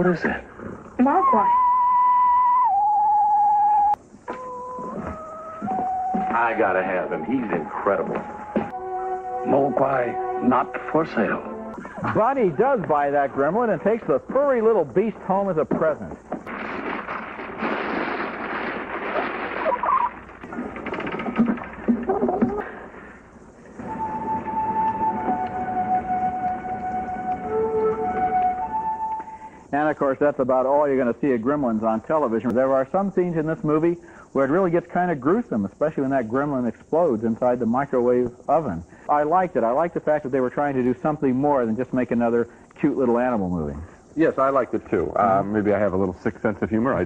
What is it? Mogwai. I gotta have him. He's incredible. Mogwai, not for sale. Bunny does buy that gremlin and takes the furry little beast home as a present. And of course, that's about all you're going to see of Gremlins on television. There are some scenes in this movie where it really gets kind of gruesome, especially when that gremlin explodes inside the microwave oven. I liked it. I liked the fact that they were trying to do something more than just make another cute little animal movie. Yes, I liked it too. Maybe I have a little sick sense of humor.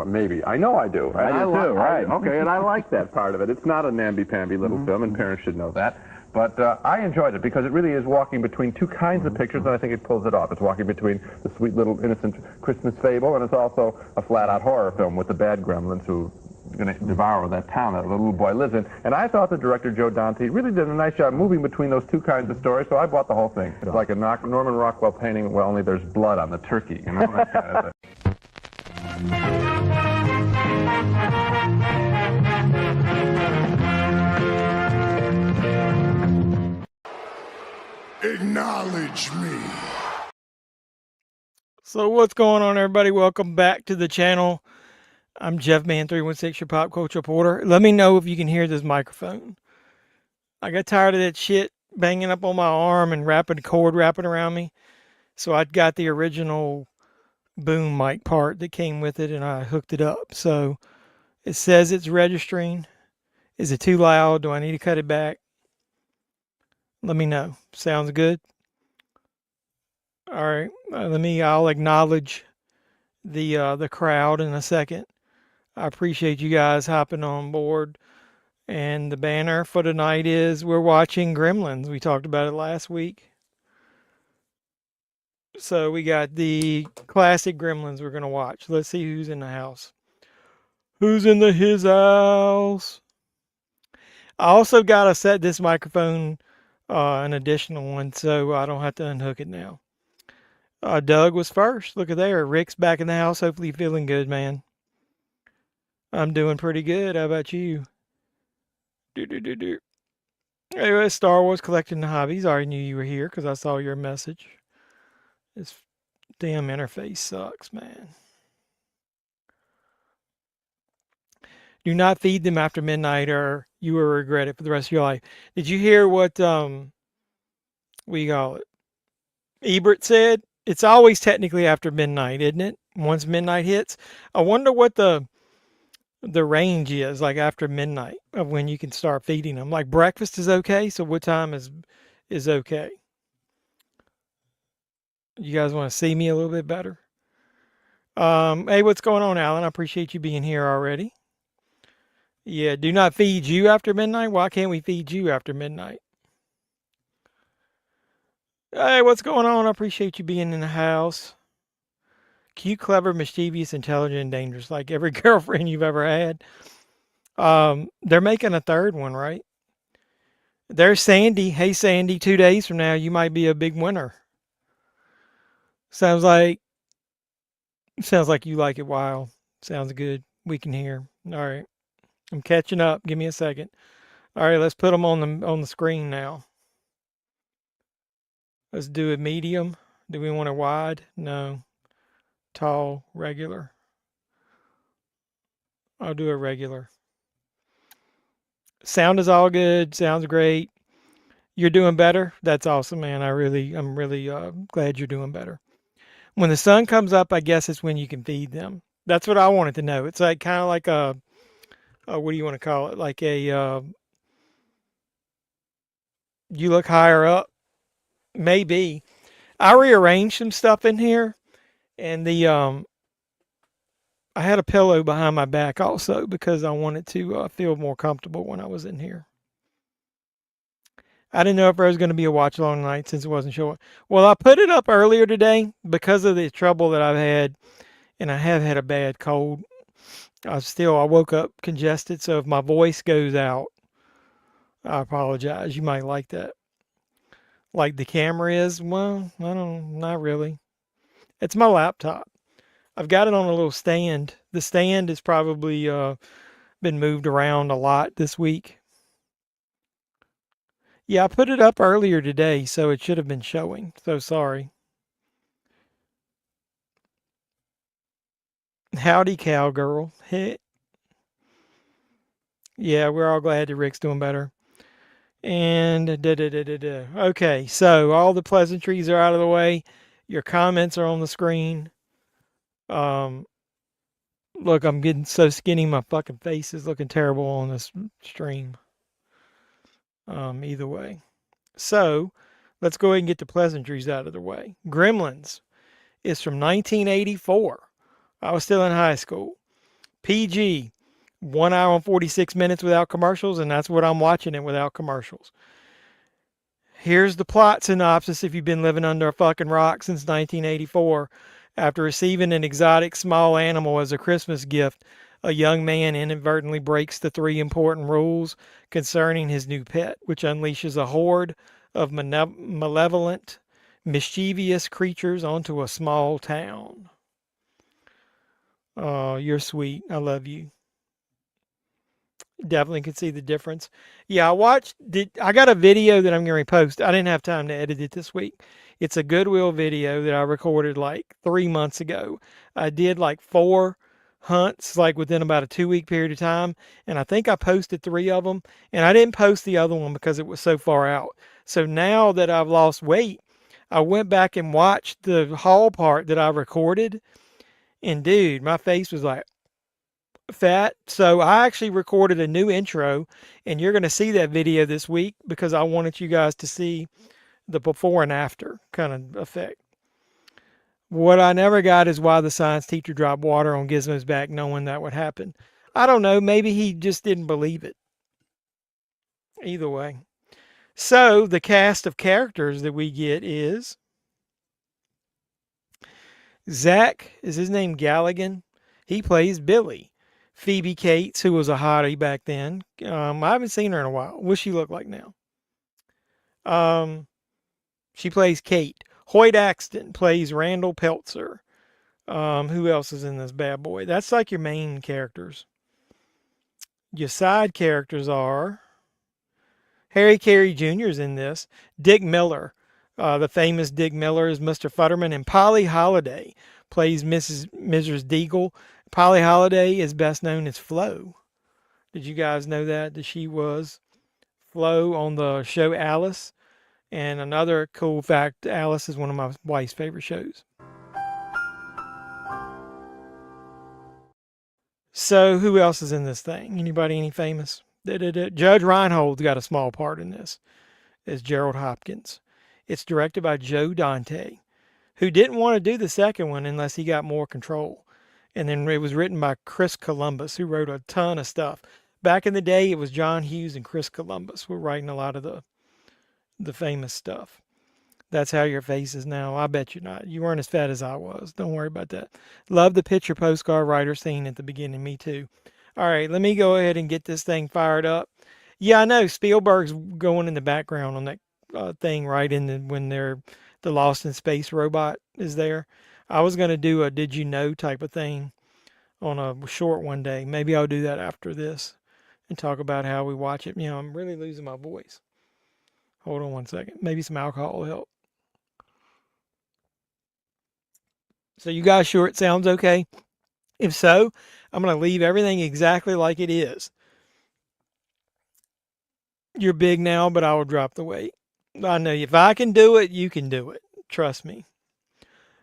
Maybe. I know I do. I do too, right. Okay, and I like that part of it. It's not a namby-pamby little film, and parents should know that. But I enjoyed it because it really is walking between two kinds of pictures, and I think it pulls it off. It's walking between the sweet little innocent Christmas fable, and it's also a flat-out horror film with the bad gremlins who are going to devour that town that the little boy lives in. And I thought the director, Joe Dante, really did a nice job moving between those two kinds of stories, so I bought the whole thing. It's like a Norman Rockwell painting, well, only there's blood on the turkey, you know, that kind of thing. Acknowledge me. So what's going on, everybody? Welcome back to the channel. I'm Jeffman31, your pop culture reporter. Let me know if you can hear this microphone. I got tired of that shit banging up on my arm and cord wrapping around me. So I got the original boom mic part that came with it and I hooked it up. So it says it's registering. Is it too loud? Do I need to cut it back? Let me know. Sounds good? All right. I'll acknowledge the crowd in a second. I appreciate you guys hopping on board. And the banner for tonight is we're watching Gremlins. We talked about it last week. So we got the classic Gremlins we're going to watch. Let's see who's in the house. Who's in his house? I also got to set this microphone an additional one so I don't have to unhook it now. Doug was first. Look at there. Rick's back in the house. Hopefully feeling good, man. I'm doing pretty good. How about you? Anyway, Star Wars collecting the hobbies. I already knew you were here because I saw your message. This damn interface sucks, man. Do not feed them after midnight or you will regret it for the rest of your life. Did you hear what we call it? Ebert said? It's always technically after midnight, isn't it? Once midnight hits. I wonder what the range is like after midnight of when you can start feeding them. Like breakfast is okay, so what time is okay? You guys want to see me a little bit better? Hey, what's going on, Alan? I appreciate you being here already. Yeah, do not feed you after midnight. Why can't we feed you after midnight? Hey, what's going on? I appreciate you being in the house. Cute, clever, mischievous, intelligent, and dangerous, like every girlfriend you've ever had. They're making a third one, right? There's Sandy. Hey, Sandy, 2 days from now, you might be a big winner. Sounds like you like it wild. Sounds good. We can hear. All right. I'm catching up. Give me a second. All right, let's put them on the screen now. Let's do it medium. Do we want it wide? No. Tall, regular. I'll do a regular. Sound is all good. Sounds great. You're doing better. That's awesome, man. I'm really glad you're doing better. When the sun comes up, I guess it's when you can feed them. That's what I wanted to know. It's like kind of like a what do you want to call it? Like a you look higher up. Maybe. I rearranged some stuff in here, and I had a pillow behind my back also because I wanted to feel more comfortable when I was in here. I didn't know if there was going to be a watch along tonight since it wasn't showing. Well, I put it up earlier today because of the trouble that I've had, and I have had a bad cold. I woke up congested, so if my voice goes out, I apologize. You might like that. Like the camera is? Well, not really. It's my laptop. I've got it on a little stand. The stand has probably been moved around a lot this week. Yeah, I put it up earlier today, so it should have been showing. So sorry. Howdy, cowgirl. Hey. Yeah, we're all glad that Rick's doing better. And okay, so all the pleasantries are out of the way. Your comments are on the screen. Look, I'm getting so skinny, my fucking face is looking terrible on this stream. Either way. So, let's go ahead and get the pleasantries out of the way. Gremlins is from 1984. I was still in high school. PG, 1 hour and 46 minutes without commercials, and that's what I'm watching it without commercials. Here's the plot synopsis if you've been living under a fucking rock since 1984. After receiving an exotic small animal as a Christmas gift, a young man inadvertently breaks the 3 important rules concerning his new pet, which unleashes a horde of malevolent, mischievous creatures onto a small town. Oh, you're sweet. I love you. Definitely could see the difference. Yeah, I got a video that I'm going to post. I didn't have time to edit it this week. It's a Goodwill video that I recorded like 3 months ago. I did like 4 hunts like within about a 2-week period of time, and I think I posted 3 of them, and I didn't post the other one because it was so far out. So now that I've lost weight, I went back and watched the haul part that I recorded, and dude, my face was like fat. So I actually recorded a new intro, and you're going to see that video this week because I wanted you guys to see the before and after kind of effect. What I never got is why the science teacher dropped water on Gizmo's back knowing that would happen. I don't know. Maybe he just didn't believe it. Either way. So the cast of characters that we get is Zach, is his name Galligan? He plays Billy. Phoebe Cates, who was a hottie back then. I haven't seen her in a while. What's she look like now? She plays Kate. Hoyt Axton plays Randall Peltzer. Who else is in this bad boy? That's like your main characters. Your side characters are Harry Carey Jr. is in this. Dick Miller, the famous Dick Miller, is Mr. Futterman, and Polly Holliday plays Mrs. Deagle. Polly Holliday is best known as Flo. Did you guys know that she was Flo on the show Alice? And another cool fact, Alice is one of my wife's favorite shows. So who else is in this thing? Anybody any famous? Judge Reinhold's got a small part in this as Gerald Hopkins. It's directed by Joe Dante, who didn't want to do the second one unless he got more control. And then it was written by Chris Columbus, who wrote a ton of stuff. Back in the day, it was John Hughes and Chris Columbus who were writing a lot of the famous stuff. That's how your face is now. I bet you're not. You weren't as fat as I was. Don't worry about that. Love the picture postcard writer scene at the beginning. Me too. All right, let me go ahead and get this thing fired up. Yeah, I know Spielberg's going in the background on that thing right when the Lost in Space robot is there. I was going to do a did you know type of thing on a short one day. Maybe I'll do that after this and talk about how we watch it. I'm really losing my voice. Hold on one second. Maybe some alcohol will help. So you guys sure it sounds okay? If so, I'm going to leave everything exactly like it is. You're big now, but I will drop the weight. I know if I can do it, you can do it. Trust me.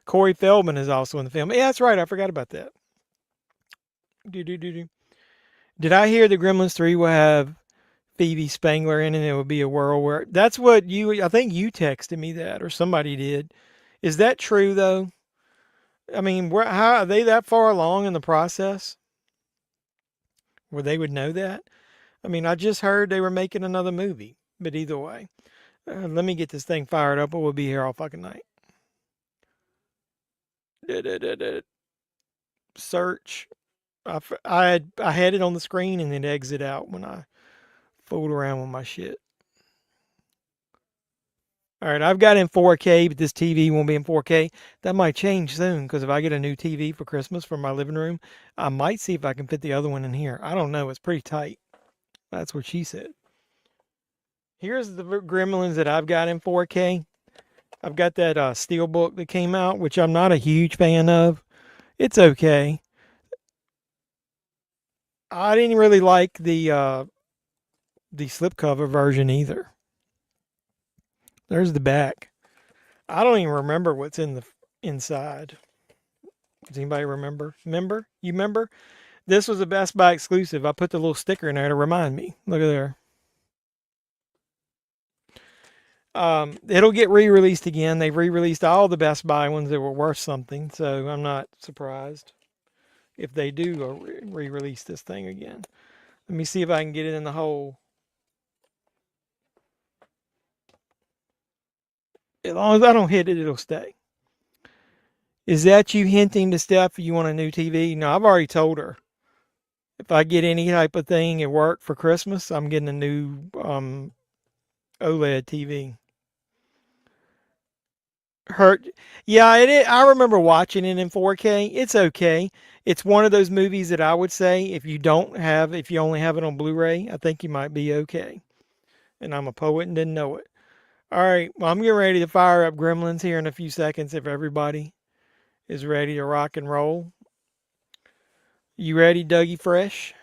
Corey Feldman is also in the film. Yeah, that's right. I forgot about that. Did I hear the Gremlins 3 will have Phoebe Spangler in it and it will be a world where... That's what I think you texted me that, or somebody did. Is that true, though? I mean, how are they that far along in the process where they would know that? I mean, I just heard they were making another movie, but either way, let me get this thing fired up or we'll be here all fucking night. Search. I had it on the screen and then exit out when I fooled around with my shit. All right, I've got it in 4K, but this TV won't be in 4K. That might change soon because if I get a new TV for Christmas for my living room, I might see if I can fit the other one in here. I don't know. It's pretty tight. That's what she said. Here's the Gremlins that I've got in 4K. I've got that Steelbook that came out, which I'm not a huge fan of. It's okay. I didn't really like the slipcover version either. There's the back. I don't even remember what's in the inside. Does anybody remember? You remember? This was a Best Buy exclusive. I put the little sticker in there to remind me. Look at there. It'll get re-released again. They've re-released all the Best Buy ones that were worth something, so I'm not surprised if they do re-release this thing again. Let me see if I can get it in the hole. As long as I don't hit it, it'll stay. Is that you hinting to Steph you want a new TV? No, I've already told her. If I get any type of thing at work for Christmas, I'm getting a new OLED TV. Yeah, I remember watching it in 4K. It's okay. It's one of those movies that I would say if you only have it on Blu-ray, I think you might be okay. And I'm a poet and didn't know it. All right, well, I'm getting ready to fire up Gremlins here in a few seconds if everybody is ready to rock and roll. You ready, Dougie Fresh?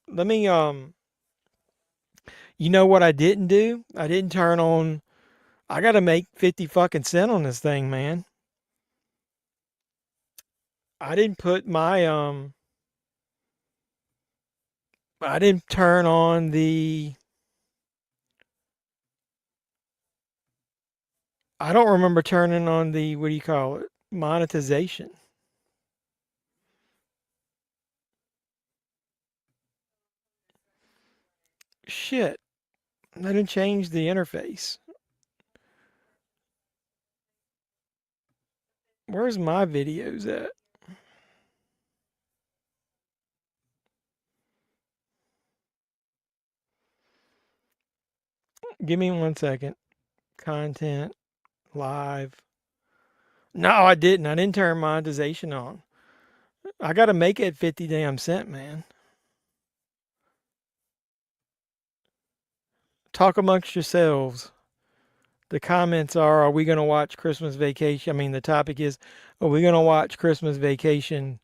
Let me you know what I didn't do? I didn't turn on. I got to make 50 fucking cent on this thing, man. I didn't put my I didn't turn on the I don't remember turning on the what do you call it? Monetization. Shit. I didn't change the interface. Where's my videos at? Give me 1 second. Content, live. No, I didn't. I didn't turn monetization on. I got to make it 50 damn cent, man. Talk amongst yourselves. The comments are we going to watch Christmas Vacation? I mean, the topic is, are we going to watch Christmas Vacation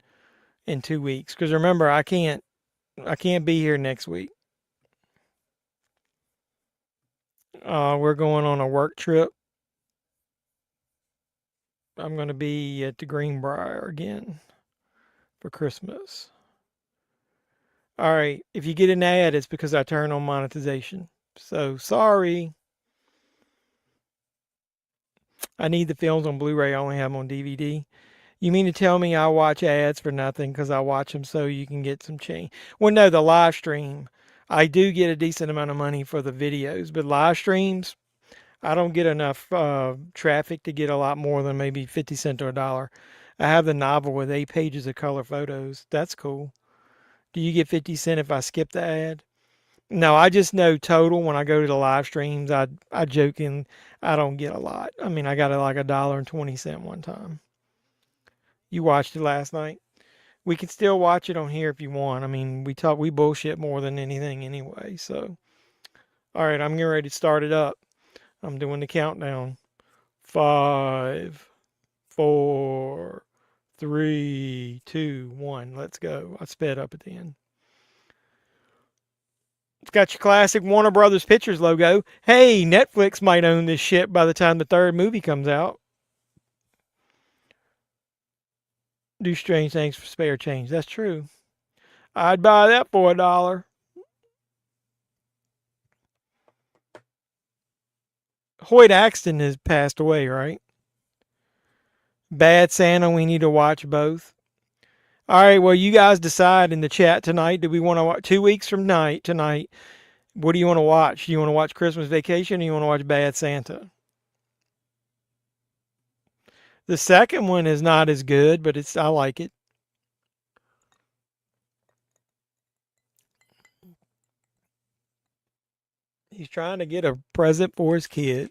in 2 weeks? Because remember, I can't be here next week. We're going on a work trip. I'm going to be at the Greenbrier again for Christmas. All right. If you get an ad, it's because I turn on monetization. So sorry. I need the films on Blu-ray. I only have them on DVD. You mean to tell me I watch ads for nothing because I watch them so you can get some change? Well, no, the live stream. I do get a decent amount of money for the videos, but live streams, I don't get enough traffic to get a lot more than maybe 50 cents or $1. I have the novel with 8 pages of color photos. That's cool. Do you get 50 cents if I skip the ad? No, I just know total when I go to the live streams, I joking, I don't get a lot. I mean, I got like $1.20 one time. You watched it last night? We can still watch it on here if you want. I mean, we bullshit more than anything anyway. So, all right, I'm getting ready to start it up. I'm doing the countdown. 5, 4, 3, 2, 1. Let's go. I sped up at the end. It's got your classic Warner Brothers Pictures logo. Hey, Netflix might own this shit by the time the third movie comes out. Do strange things for spare change. That's true. I'd buy that for $1. Hoyt Axton has passed away, right? Bad Santa, we need to watch both. All right, well, you guys decide in the chat tonight. Do we want to watch 2 weeks from tonight? What do you want to watch? Do you want to watch Christmas Vacation or you want to watch Bad Santa? The second one is not as good, but I like it. He's trying to get a present for his kid.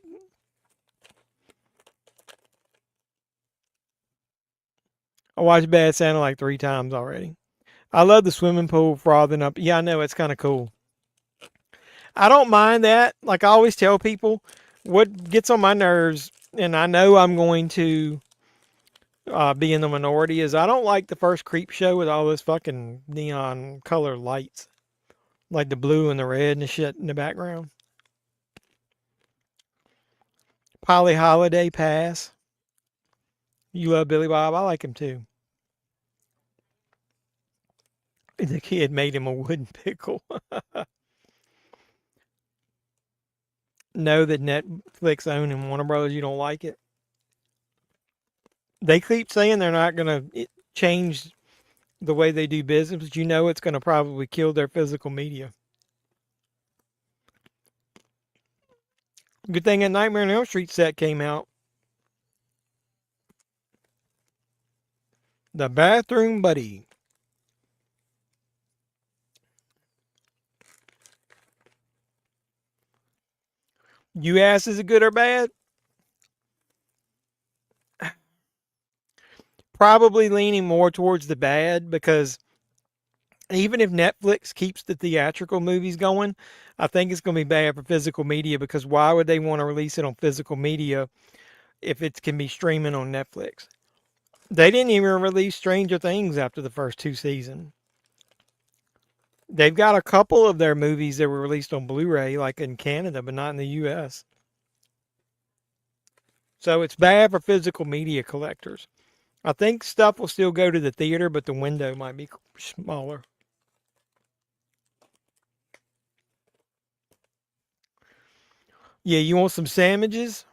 I watched Bad Santa like 3 times already. I love the swimming pool frothing up. Yeah, I know, it's kind of cool. I don't mind that. Like I always tell people, what gets on my nerves, and I know I'm going to be in the minority, is I don't like the first Creep Show with all those fucking neon color lights. Like the blue and the red and the shit in the background. Polly Holiday Pass. You love Billy Bob? I like him too. The kid made him a wooden pickle. Know that Netflix own and Warner Brothers, you don't like it? They keep saying they're not going to change the way they do business, but you know it's going to probably kill their physical media. Good thing that Nightmare on Elm Street set came out. The Bathroom Buddy. You ask, is it good or bad? Probably leaning more towards the bad, because even if Netflix keeps the theatrical movies going, I think it's going to be bad for physical media, because why would they want to release it on physical media if it can be streaming on Netflix? They didn't even release Stranger Things after the first 2 seasons. They've got a couple of their movies that were released on Blu-ray, like in Canada, but not in the US. So it's bad for physical media collectors. I think stuff will still go to the theater, but the window might be smaller. Yeah, you want some sandwiches?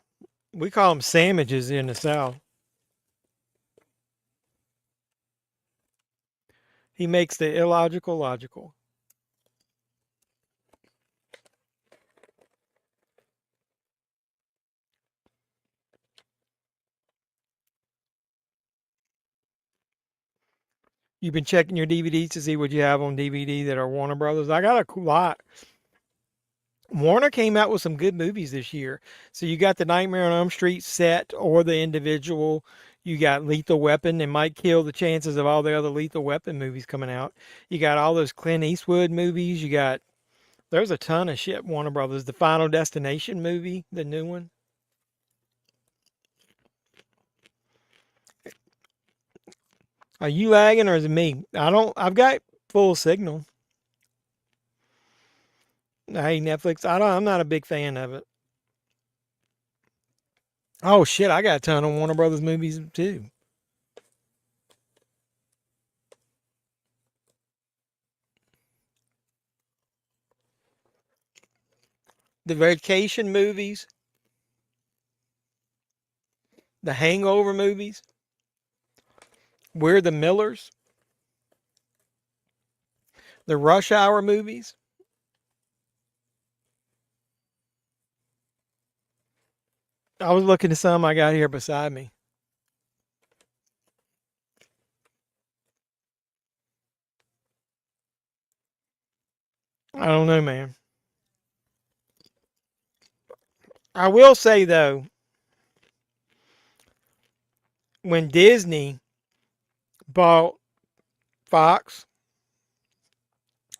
We call them sandwiches in the South. He makes the illogical logical. You've been checking your DVDs to see what you have on DVD that are Warner Brothers. I got a lot. Warner came out with some good movies this year. So you got the Nightmare on Elm Street set or the individual. You got Lethal Weapon. It might kill the chances of all the other Lethal Weapon movies coming out. You got all those Clint Eastwood movies. There's a ton of shit, Warner Brothers. The Final Destination movie, the new one. Are you lagging or is it me? I've got full signal. Hey, Netflix, I'm not a big fan of it. Oh shit, I got a ton of Warner Brothers movies too. The vacation movies, the Hangover movies, We're the Millers, the Rush Hour movies. I was looking at some I got here beside me. I don't know, man. I will say though, when Disney bought Fox,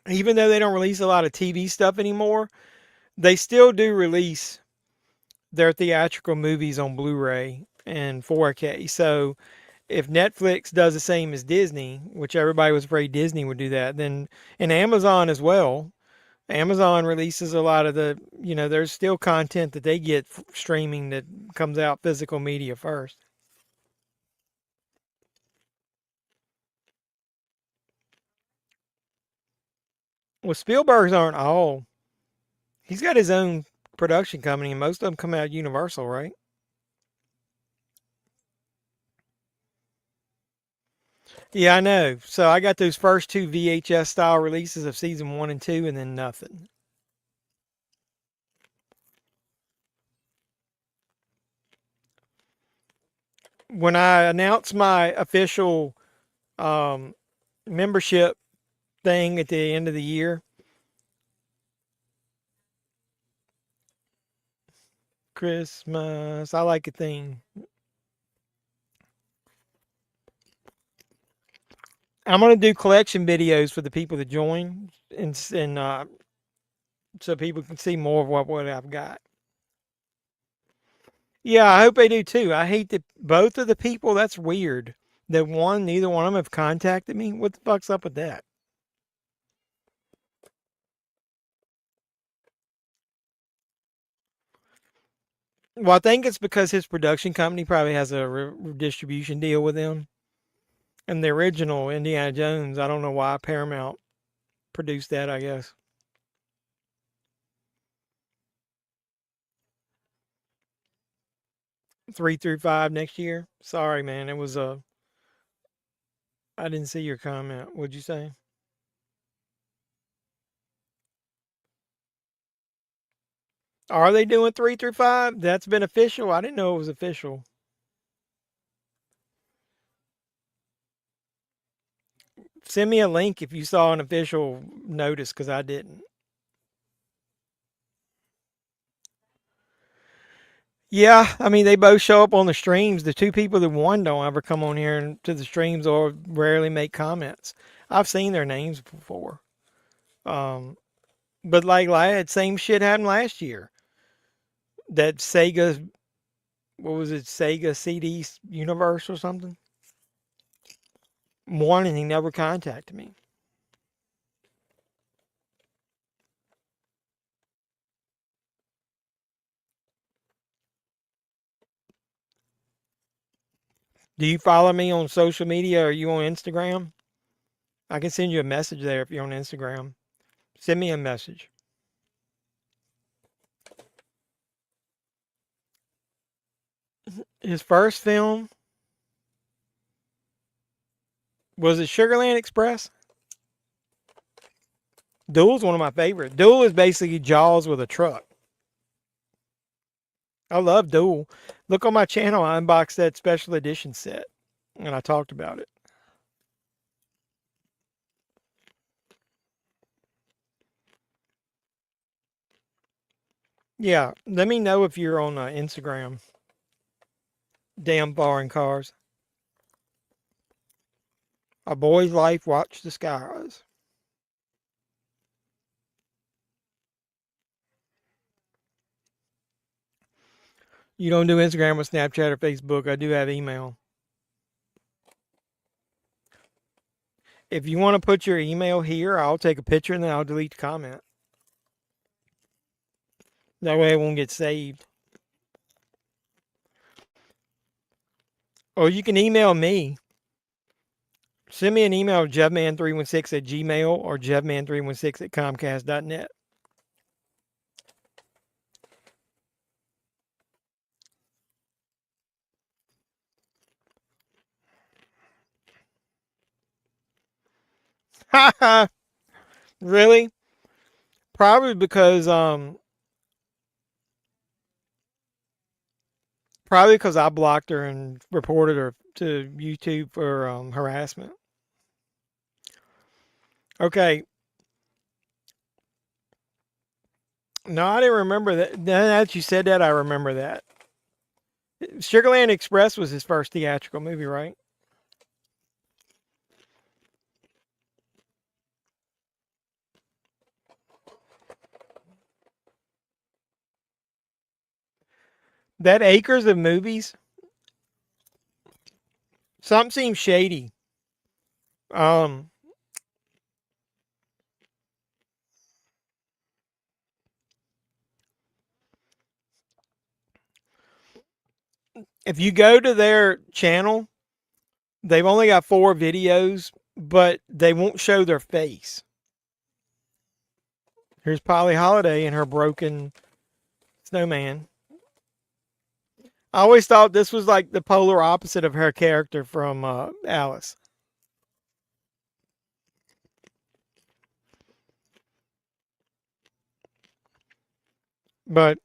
even though they don't release a lot of TV stuff anymore, they still do release their theatrical movies on Blu-ray and 4K. So if Netflix does the same as Disney, which everybody was afraid Disney would do that, then and Amazon as well. Amazon releases a lot of there's still content that they get streaming that comes out physical media first. Well, Spielberg's aren't all. He's got his own production company, and most of them come out Universal, right? Yeah, I know. So I got those first 2 VHS style releases of season 1 and 2, and then nothing. When I announce my official um, membership thing at the end of the year, Christmas, I like a thing. I'm gonna do collection videos for the people that join, and so people can see more of what I've got. Yeah, I hope they do too. I hate that both of the people. That's weird. That neither one of them have contacted me. What the fuck's up with that? Well, I think it's because his production company probably has a distribution deal with him. And the original Indiana Jones, I don't know why Paramount produced that, I guess. 3 through 5 next year. Sorry, man. It was I didn't see your comment. What'd you say? Are they doing 3 through 5? That's been official. I didn't know it was official. Send me a link if you saw an official notice, because I didn't. Yeah, I mean, they both show up on the streams. The two people that won don't ever come on here to the streams or rarely make comments. I've seen their names before. Um, but like same shit happened last year. That Sega, what was it, Sega CD Universe or something? Won and he never contacted me. Do you follow me on social media? Or are you on Instagram? I can send you a message there if you're on Instagram. Send me a message. His first film, was it Sugarland Express? Duel's one of my favorites. Duel is basically Jaws with a truck. I love Duel. Look on my channel. I unboxed that special edition set, and I talked about it. Yeah, let me know if you're on Instagram. Damn foreign cars. A boy's life, watch the skies. You don't do Instagram or Snapchat or Facebook. I do have email. If you want to put your email here, I'll take a picture and then I'll delete the comment. That way it won't get saved. Or you can email me. Send me an email, jeffman316 at gmail or jeffman316 at comcast.net. Really? Probably because I blocked her and reported her to YouTube for harassment. Okay. No, I didn't remember that. Now that you said that, I remember that. Sugarland Express was his first theatrical movie, right? That Acres of Movies, something seems shady. Um, if you go to their channel, they've only got 4 videos, but they won't show their face. Here's Polly Holiday and her broken snowman. I always thought this was like the polar opposite of her character from Alice. But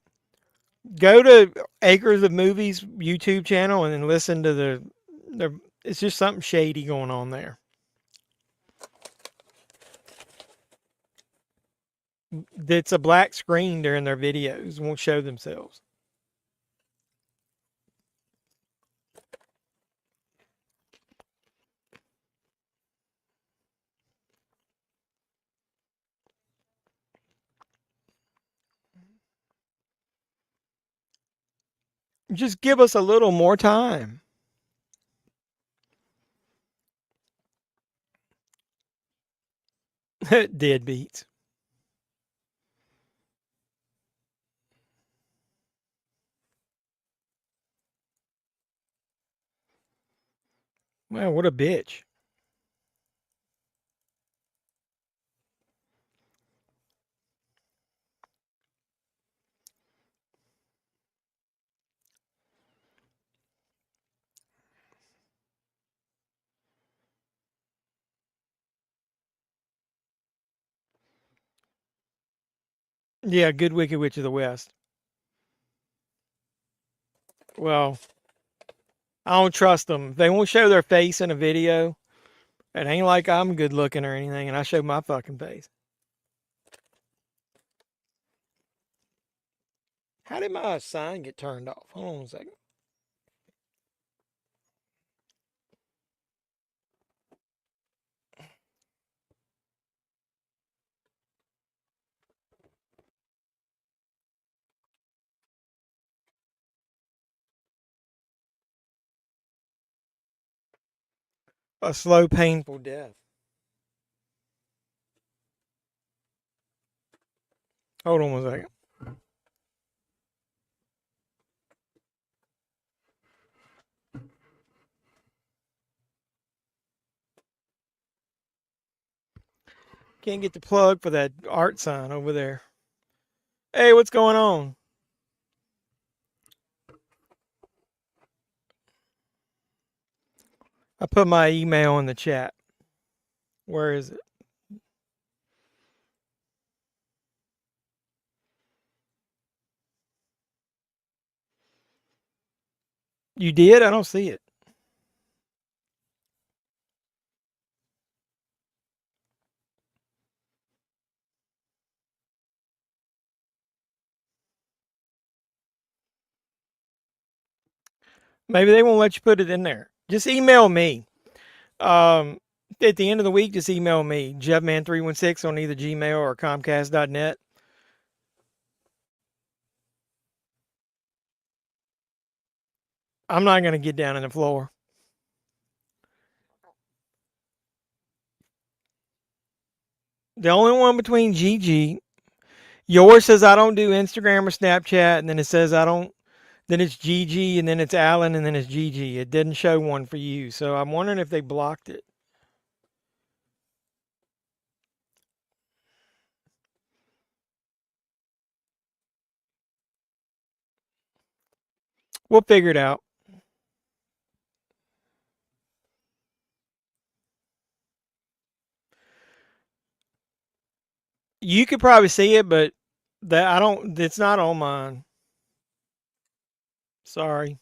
go to Acres of Movies YouTube channel and then listen to the. It's just something shady going on there. It's a black screen during their videos. Won't show themselves. Just give us a little more time. Deadbeats. Man, what a bitch. Yeah, good Wicked Witch of the West. Well, I don't trust them. They won't show their face in a video. It ain't like I'm good looking or anything, and I show my fucking face. How did my sign get turned off? Hold on a second. A slow, painful death. Hold on one second. Can't get the plug for that art sign over there. Hey, what's going on? I put my email in the chat. Where is it? You did? I don't see it. Maybe they won't let you put it in there. Just email me. At the end of the week, just email me, Jeffman316 on either Gmail or Comcast.net. I'm not going to get down on the floor. The only one between GG, yours says I don't do Instagram or Snapchat, and then it says I don't, then it's GG, and then it's Alan, and then it's GG. It didn't show one for you, so I'm wondering if they blocked it. We'll figure it out. You could probably see it, but that I don't. It's not on mine. Sorry.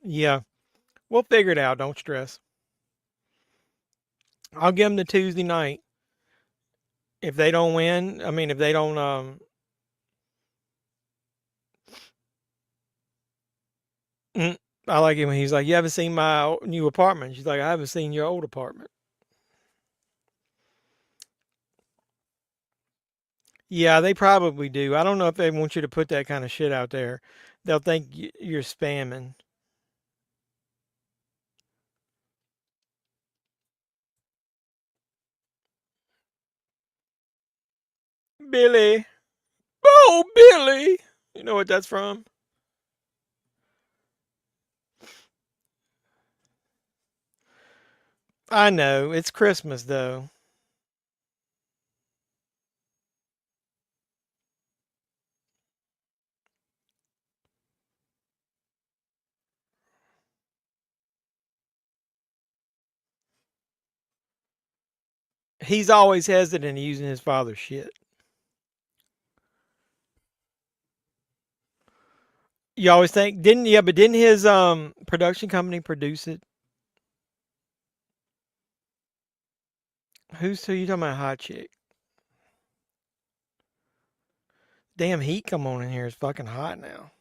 Yeah, we'll figure it out. Don't stress. I'll give them the Tuesday night. If they don't win, I mean, if they don't, I like it when he's like, "You haven't seen my new apartment." She's like, "I haven't seen your old apartment." Yeah, they probably do. I don't know if they want you to put that kind of shit out there. They'll think you're spamming. Billy. Oh, Billy. You know what that's from? I know. It's Christmas, though. He's always hesitant using his father's shit. You always think, but didn't his production company produce it? Who you talking about, hot chick? Damn heat come on in here. It's fucking hot now.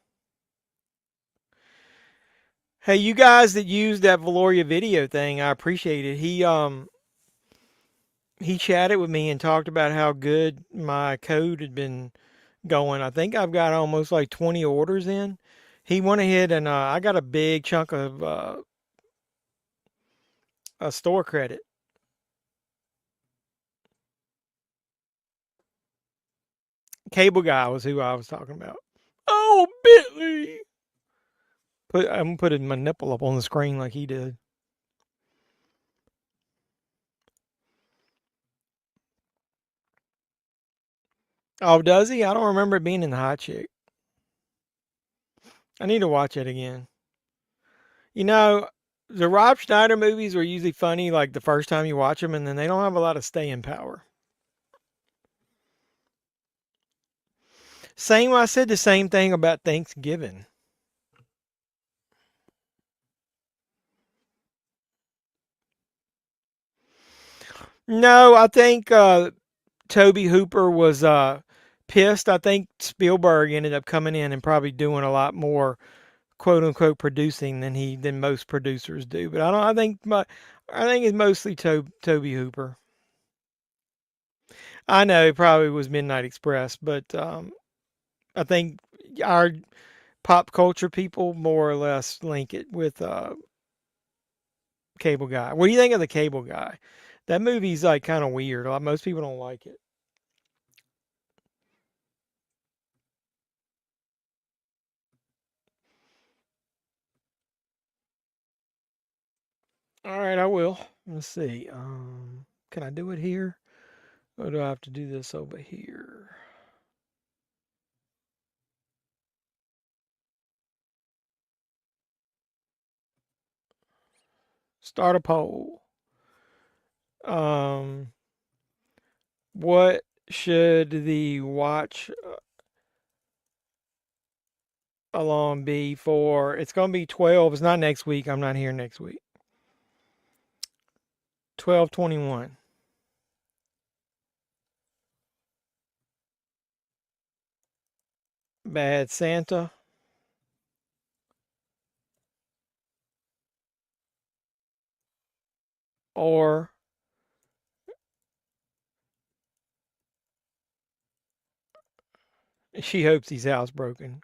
Hey, you guys that used that Valoria video thing, I appreciate it. he chatted with me and talked about how good my code had been going. I think I've got almost like 20 orders in. He went ahead and I got a big chunk of a store credit. Cable guy was who I was talking about. Oh, Bentley! I'm putting my nipple up on the screen like he did. Oh, does he? I don't remember it being in the Hot Chick. I need to watch it again. You know, the Rob Schneider movies are usually funny like the first time you watch them, and then they don't have a lot of staying power. I said the same thing about Thanksgiving. No, I think Toby Hooper was pissed. I think Spielberg ended up coming in and probably doing a lot more quote unquote producing than most producers do. But I think it's mostly Toby Hooper. I know it probably was Midnight Express, but I think our pop culture people more or less link it with Cable Guy. What do you think of the Cable Guy? That movie's like kind of weird. Most people don't like it. All right, I will. Let's see. Can I do it here? Or do I have to do this over here? Start a poll. Um, what should the watch along be for? It's going to be 12. It's not next week. I'm not here next week. 12/21. Bad Santa. Or she hopes he's housebroken.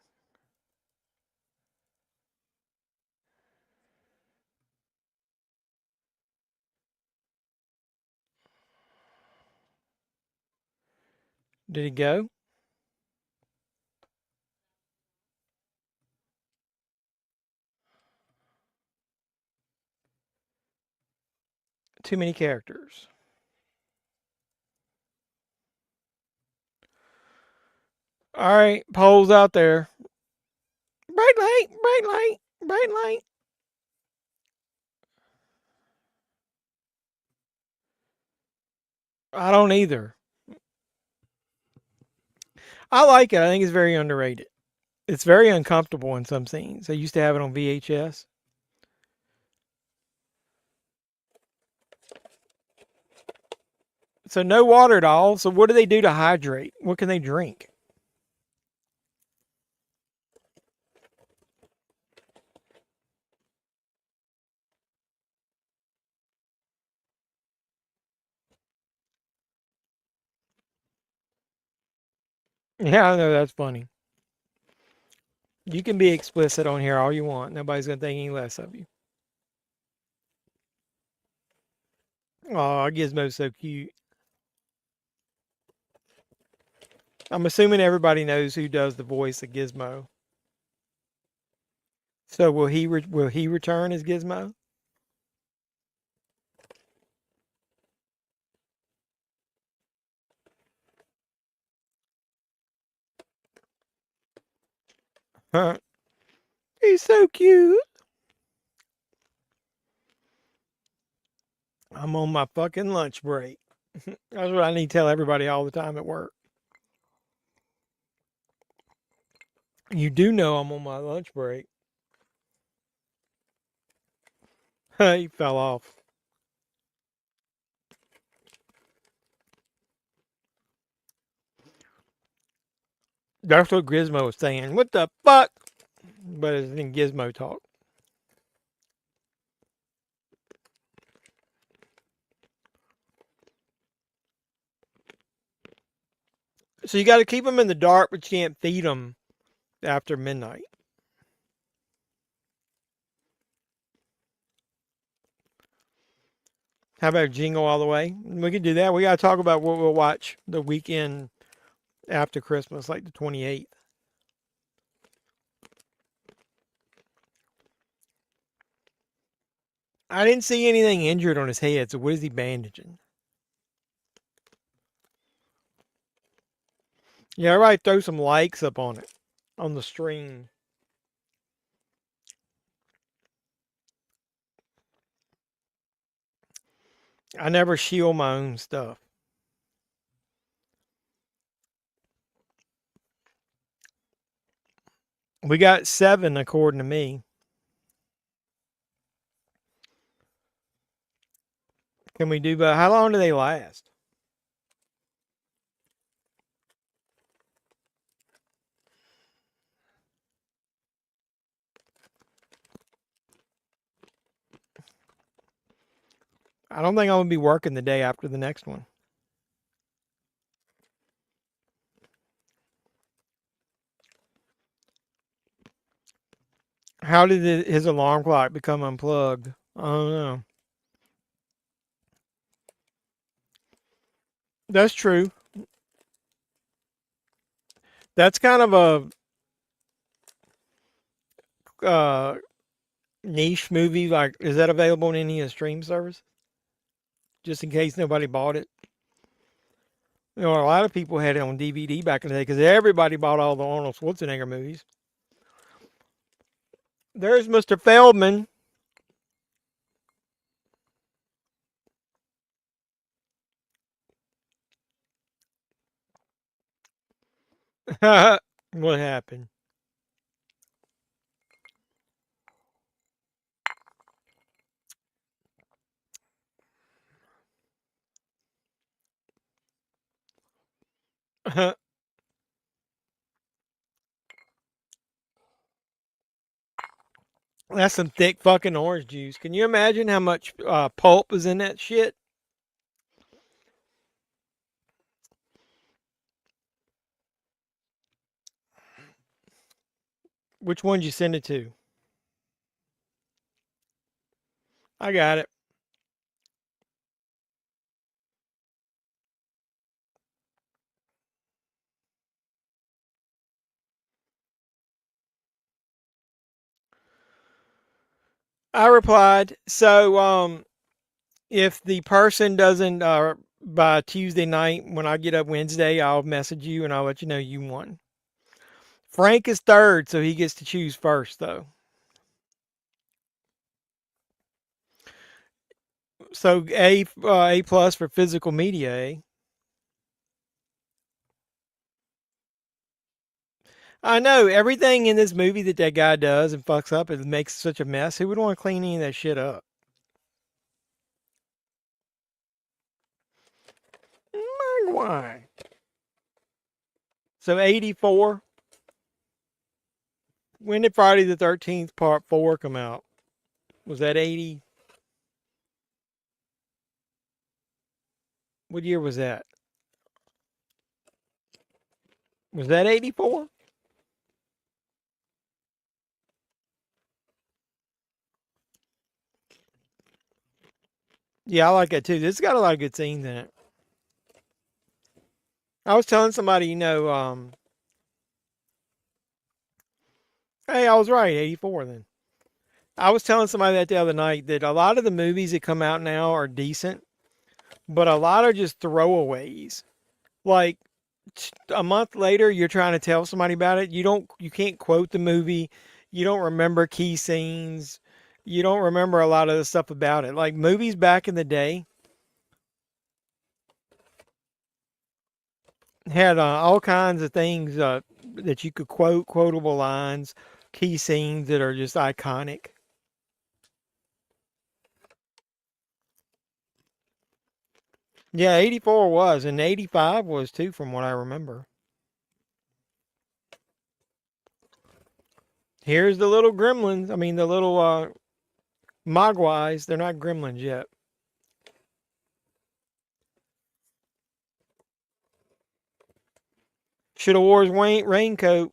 Did he go? Too many characters. All right, polls out there. Bright light, bright light, bright light. I don't either. I like it. I think it's very underrated. It's very uncomfortable in some scenes. I used to have it on VHS. So no water at all. So what do they do to hydrate? What can they drink? Yeah, I know that's funny. You can be explicit on here all you want. Nobody's gonna think any less of you. Oh, Gizmo's so cute. I'm assuming everybody knows who does the voice of Gizmo. So will he return as Gizmo? Huh? He's so cute. I'm on my fucking lunch break. That's what I need to tell everybody all the time at work. You do know I'm on my lunch break. He fell off. That's what Gizmo was saying. What the fuck? But it's in Gizmo talk. So you got to keep them in the dark, but you can't feed them after midnight. How about Jingle All the Way? We could do that. We got to talk about what we'll watch the weekend after Christmas, like the 28th. I didn't see anything injured on his head, so what is he bandaging? Yeah, everybody throw some likes up on it, on the stream. I never shield my own stuff. We got 7 according to me. Can we do, but how long do they last? I don't think I'm going to be working the day after the next one. How did his alarm clock become unplugged? I don't know. That's true. That's kind of a niche movie. Like, is that available on any of the stream service? Just in case nobody bought it. You know, a lot of people had it on DVD back in the day because everybody bought all the Arnold Schwarzenegger movies. There's Mr. Feldman. What happened? That's some thick fucking orange juice. Can you imagine how much pulp is in that shit? Which one did you send it to? I got it. I replied. So, if the person doesn't by Tuesday night, when I get up Wednesday, I'll message you and I'll let you know you won. Frank is third, so he gets to choose first, though. So A plus for physical media, eh? I know everything in this movie that that guy does and fucks up, it makes such a mess. Who would want to clean any of that shit up? Why? So 84. When did Friday the 13th Part 4 come out? Was that 80? What year was that? Was that 84? Yeah, I like it too. This has got a lot of good scenes in it. I was telling somebody, hey, I was right, 84 then. I was telling somebody that the other night that a lot of the movies that come out now are decent, but a lot are just throwaways. Like a month later, you're trying to tell somebody about it. You can't quote the movie. You don't remember key scenes. You don't remember a lot of the stuff about it. Like movies back in the day had all kinds of things that you could quote, quotable lines, key scenes that are just iconic. Yeah, 84 was, and 85 was too, from what I remember. Here's the little gremlins. I mean, the little mogwais. They're not gremlins yet. Should have wore his raincoat.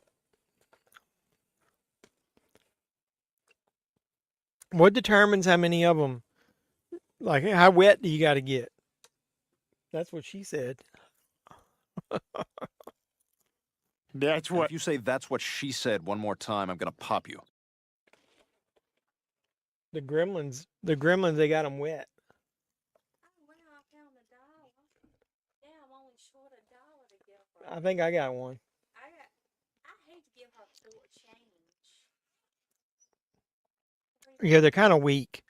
What determines how many of them? Like, how wet do you got to get? That's what she said. That's what. If you say that's what she said one more time, I'm gonna pop you. The Gremlins, they got them wet. I think I got one. I hate to give her short change. Yeah, they're kind of weak.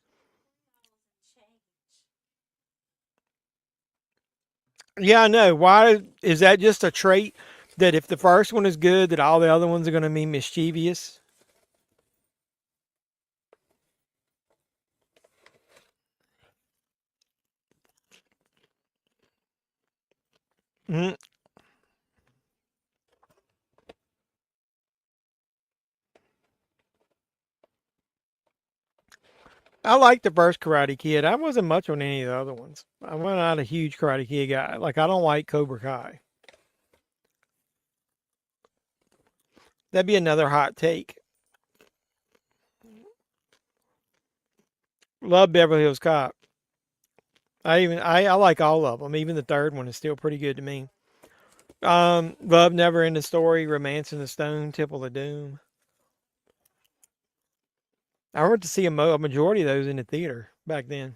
Yeah, I know. Why is that just a trait that if the first one is good, that all the other ones are going to be mischievous? Mm. I liked the first Karate Kid. I wasn't much on any of the other ones. I'm not a huge Karate Kid guy. Like, I don't like Cobra Kai. That'd be another hot take. Love Beverly Hills Cop. I like all of them. Even the third one is still pretty good to me. Love Never Ending Story, Romance in the Stone, Temple of Doom. I went to see a majority of those in the theater back then.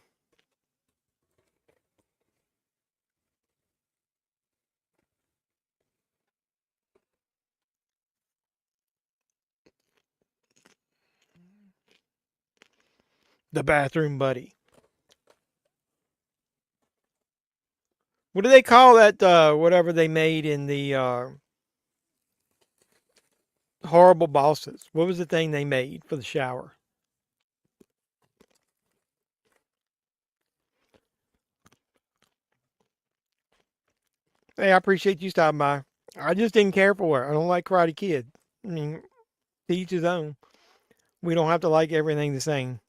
The Bathroom Buddy. What do they call that, whatever they made in the Horrible Bosses? What was the thing they made for the shower? Hey, I appreciate you stopping by. I just didn't care for it. I don't like Karate Kid. I mean, to each his own. We don't have to like everything the same.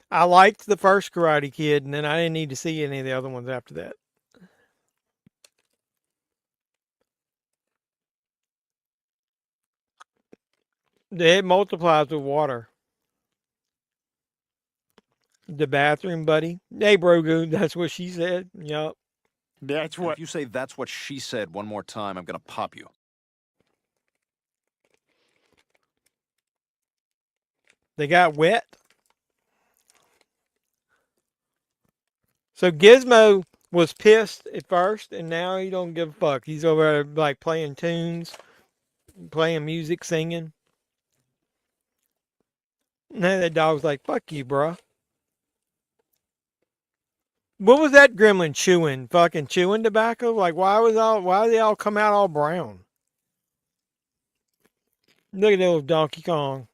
I liked the first Karate Kid, and then I didn't need to see any of the other ones after that. It multiplies with water. The Bathroom Buddy. Hey, Brogu, that's what she said. Yup. That's what. If you say that's what she said one more time, I'm gonna pop you. They got wet. So Gizmo was pissed at first, and now he don't give a fuck. He's over there, like, playing tunes, playing music, singing. Now that dog's like, fuck you, bruh. What was that gremlin chewing? Fucking chewing tobacco? Like, why did they all come out all brown? Look at little Donkey Kong.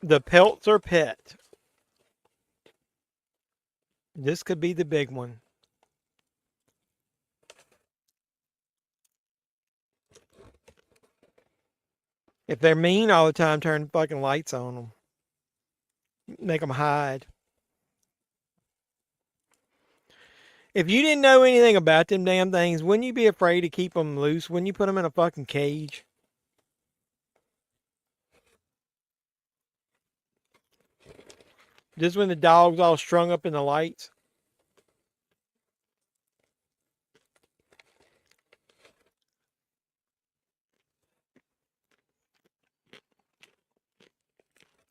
The Peltzer Pet. This could be the big one. If they're mean all the time, turn fucking lights on them. Make them hide. If you didn't know anything about them damn things, wouldn't you be afraid to keep them loose? Wouldn't you put them in a fucking cage? Just when the dog's all strung up in the lights.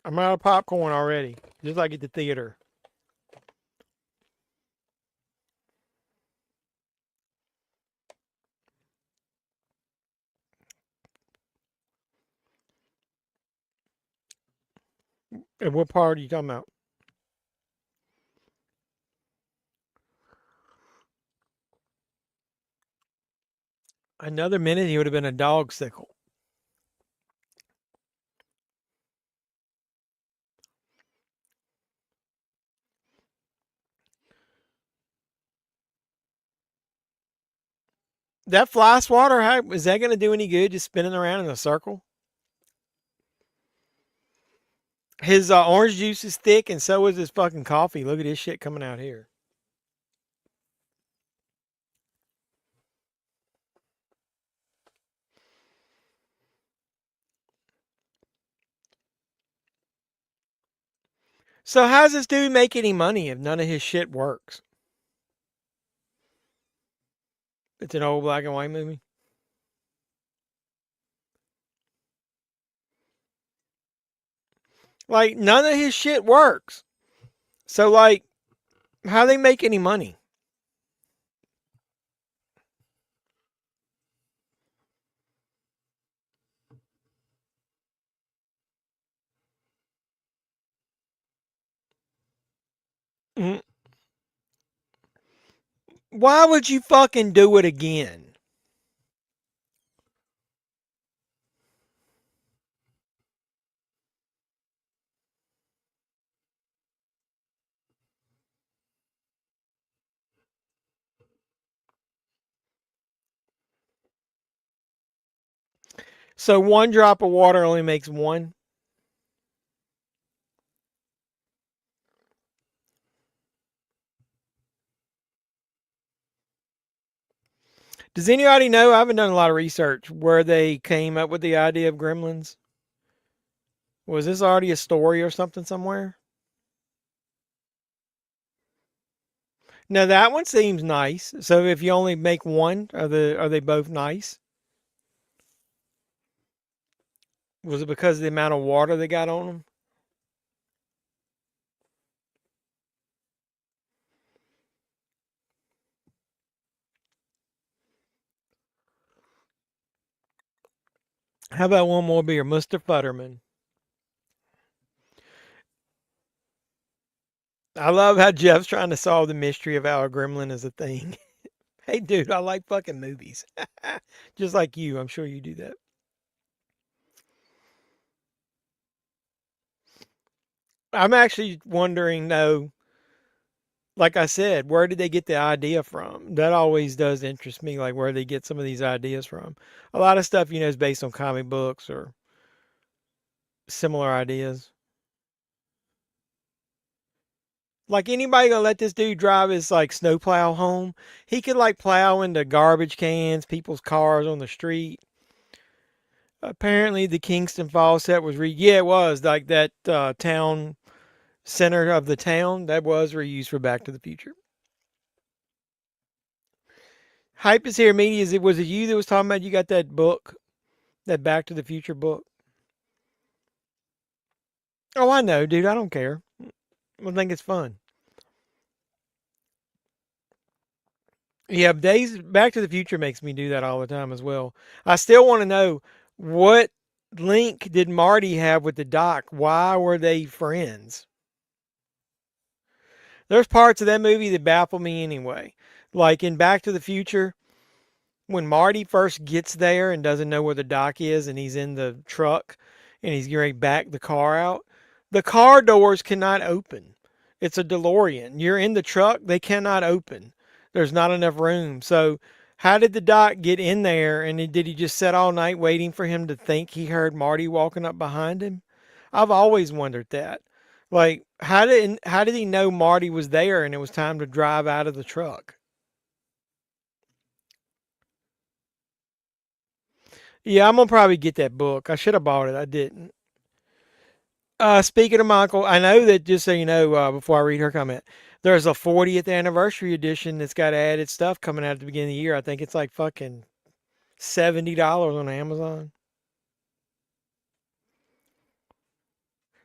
I'm out of popcorn already, just like at the theater. And what part are you talking about? Another minute, he would have been a dog sickle. That fly swatter, is that going to do any good just spinning around in a circle? His orange juice is thick, and so is his fucking coffee. Look at this shit coming out here. So how's this dude make any money if none of his shit works? It's an old black and white movie. Like, none of his shit works. So, like, how they make any money? Mm. Why would you fucking do it again? So one drop of water only makes one. Does anybody know? I haven't done a lot of research where they came up with the idea of gremlins. Was this already a story or something somewhere? Now that one seems nice. So if you only make one, are they both nice? Was it because of the amount of water they got on them? How about one more beer, Mr. Futterman? I love how Jeff's trying to solve the mystery of how a gremlin is a thing. Hey, dude, I like fucking movies. Just like you, I'm sure you do that. I'm actually wondering, though, like I said, where did they get the idea from? That always does interest me, like where they get some of these ideas from. A lot of stuff, is based on comic books or similar ideas. Like anybody gonna let this dude drive his like snowplow home? He could like plow into garbage cans, people's cars on the street. Apparently, the Kingston Falls set was yeah, it was like that town center of the town that was reused for Back to the Future. Hype is here, media. Was it you that was talking about you got that book, that Back to the Future book? Oh, I know, dude. I don't care. I think it's fun. Yeah, Days Back to the Future makes me do that all the time as well. I still want to know what link did Marty have with the doc? Why were they friends? There's parts of that movie that baffle me anyway. Like in Back to the Future, when Marty first gets there and doesn't know where the dock is and he's in the truck and he's going to back the car out, the car doors cannot open. It's a DeLorean. You're in the truck, they cannot open. There's not enough room. So, how did the doc get in there and did he just sit all night waiting for him to think he heard Marty walking up behind him? I've always wondered that. Like, how did he know Marty was there and it was time to drive out of the truck? Yeah, I'm gonna probably get that book. I should have bought it. I didn't. Speaking of Michael, I know that just so you know, before I read her comment, there's a 40th anniversary edition that's got added stuff coming out at the beginning of the year. I think it's like fucking $70 on Amazon.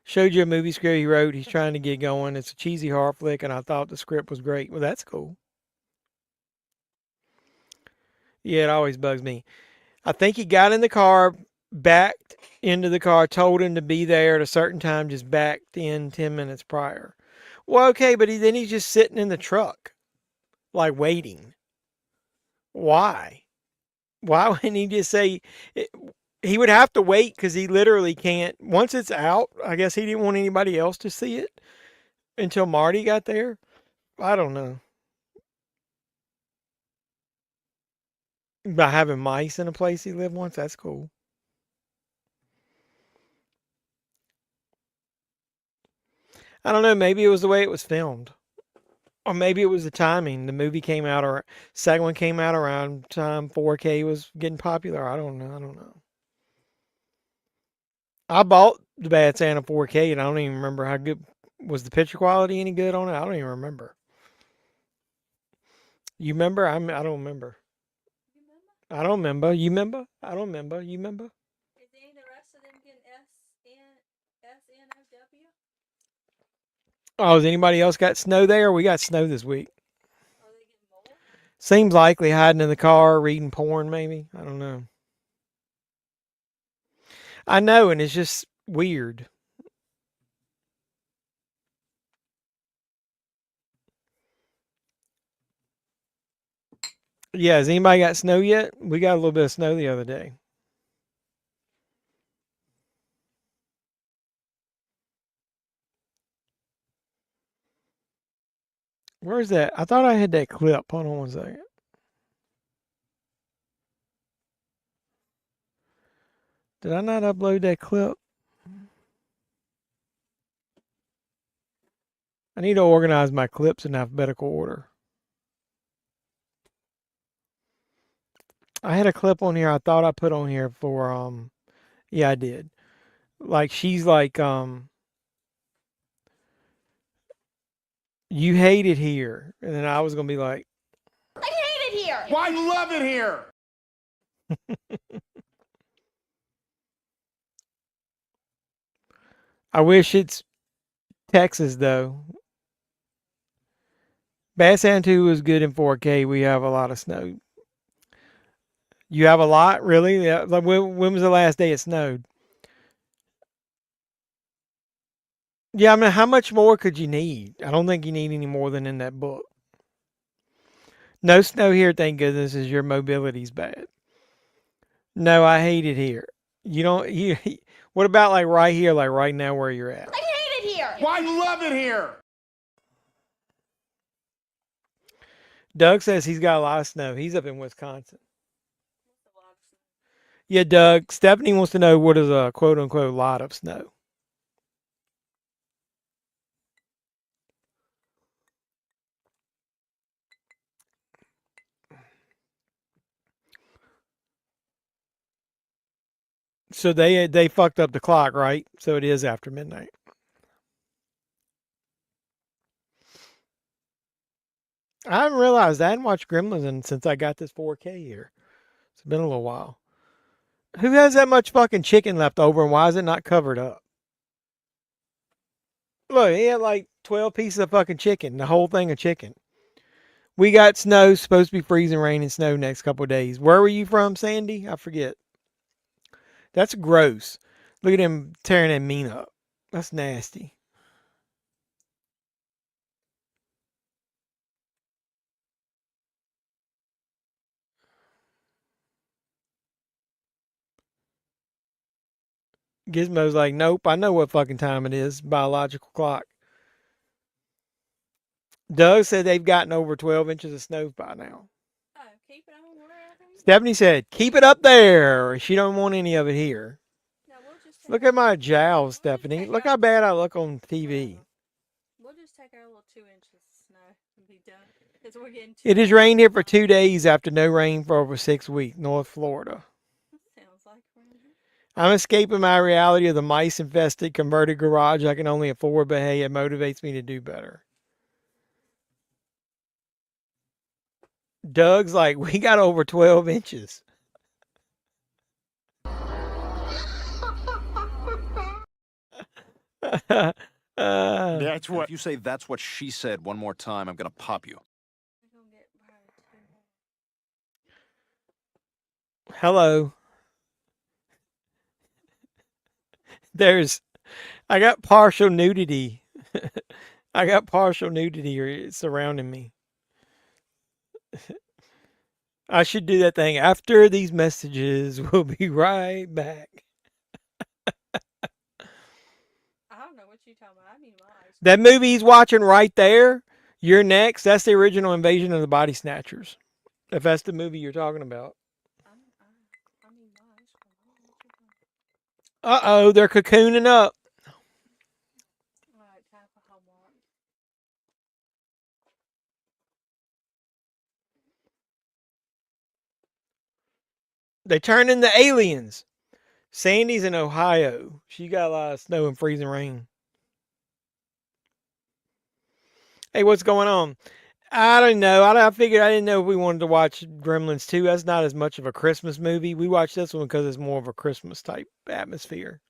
Showed you a movie script he wrote. He's trying to get going. It's a cheesy horror flick, and I thought the script was great. Well, that's cool. Yeah, it always bugs me. I think he got in the car, backed into the car, told him to be there at a certain time, just backed in 10 minutes prior. Well, okay, but then he's just sitting in the truck, like waiting. Why? Why wouldn't he just say he would have to wait because he literally can't. Once it's out, I guess he didn't want anybody else to see it until Marty got there. I don't know. By having mice in a place he lived once, that's cool. I don't know. Maybe it was the way it was filmed. Or maybe it was the timing. The movie came out, or second one came out around time 4K was getting popular. I don't know. I don't know. I bought the Bad Santa 4K, and I don't even remember how good Was the picture quality any good on it? I don't even remember. You remember? I don't remember. I don't remember. You remember? I don't remember. You remember? Is any of the rest of them getting SNOW? Oh, has anybody else got snow there? We got snow this week. Are they getting more? Seems likely hiding in the car, reading porn, maybe. I don't know. I know, and it's just weird. Yeah, has anybody got snow yet? We got a little bit of snow the other day. Where's that? I thought I had that clip. Hold on one second. Did I not upload that clip? I need to organize my clips in alphabetical order. I had a clip on here I thought I put on here for yeah, I did. Like she's like you hate it here. And then I was gonna be like, I hate it here. Why love it here? I wish it's Texas though. Bass Antu is good in 4K. We have a lot of snow. You have a lot, really? Yeah. Like when was the last day it snowed? Yeah, I mean, how much more could you need? I don't think you need any more than in that book. No snow here, thank goodness, as your mobility's bad. No, I hate it here. You don't. You. What about like right here, like right now, where you're at? I hate it here. Why love it here? Doug says he's got a lot of snow. He's up in Wisconsin. Yeah, Doug. Stephanie wants to know what is a quote unquote lot of snow. So they fucked up the clock, right? So it is after midnight. I haven't realized I hadn't watched Gremlins since I got this 4K here. It's been a little while. Who has that much fucking chicken left over, and why is it not covered up? Look, he had like 12 pieces of fucking chicken, the whole thing of chicken. We got snow, supposed to be freezing rain and snow next couple of days. Where were you from, Sandy? I forget. That's gross. Look at him tearing that meat up. That's nasty. Gizmo's like, nope, I know what fucking time it is. Biological clock. Doug said they've gotten over 12 inches of snow by now. Oh, keep it on wherever. Stephanie said, keep it up there. She don't want any of it here. No, we'll just Look at my jowls, Stephanie. Look how bad I look on TV. We'll just take our little 2 inches of snow and be done. Because we're getting It has rained here for 2 days after no rain for over 6 weeks, North Florida. Sounds like rain. I'm escaping my reality of the mice-infested converted garage I can only afford, but hey, it motivates me to do better. Doug's like, we got over 12 inches. That's what. If you say that's what she said one more time, I'm gonna pop you. Hello. I got partial nudity. I got partial nudity surrounding me. I should do that thing. After these messages, we'll be right back. I don't know what you're talking about. I need my eyes. That movie he's watching right there, You're Next, that's the original Invasion of the Body Snatchers. If that's the movie you're talking about. I need my eyes. I don't know what you're talking about. Uh-oh, they're cocooning up. All right, time for homework. They turn into aliens. Sandy's in Ohio. She got a lot of snow and freezing rain. Hey, what's going on? I don't know. I figured I didn't know if we wanted to watch Gremlins 2. That's not as much of a Christmas movie. We watched this one because it's more of a Christmas type atmosphere.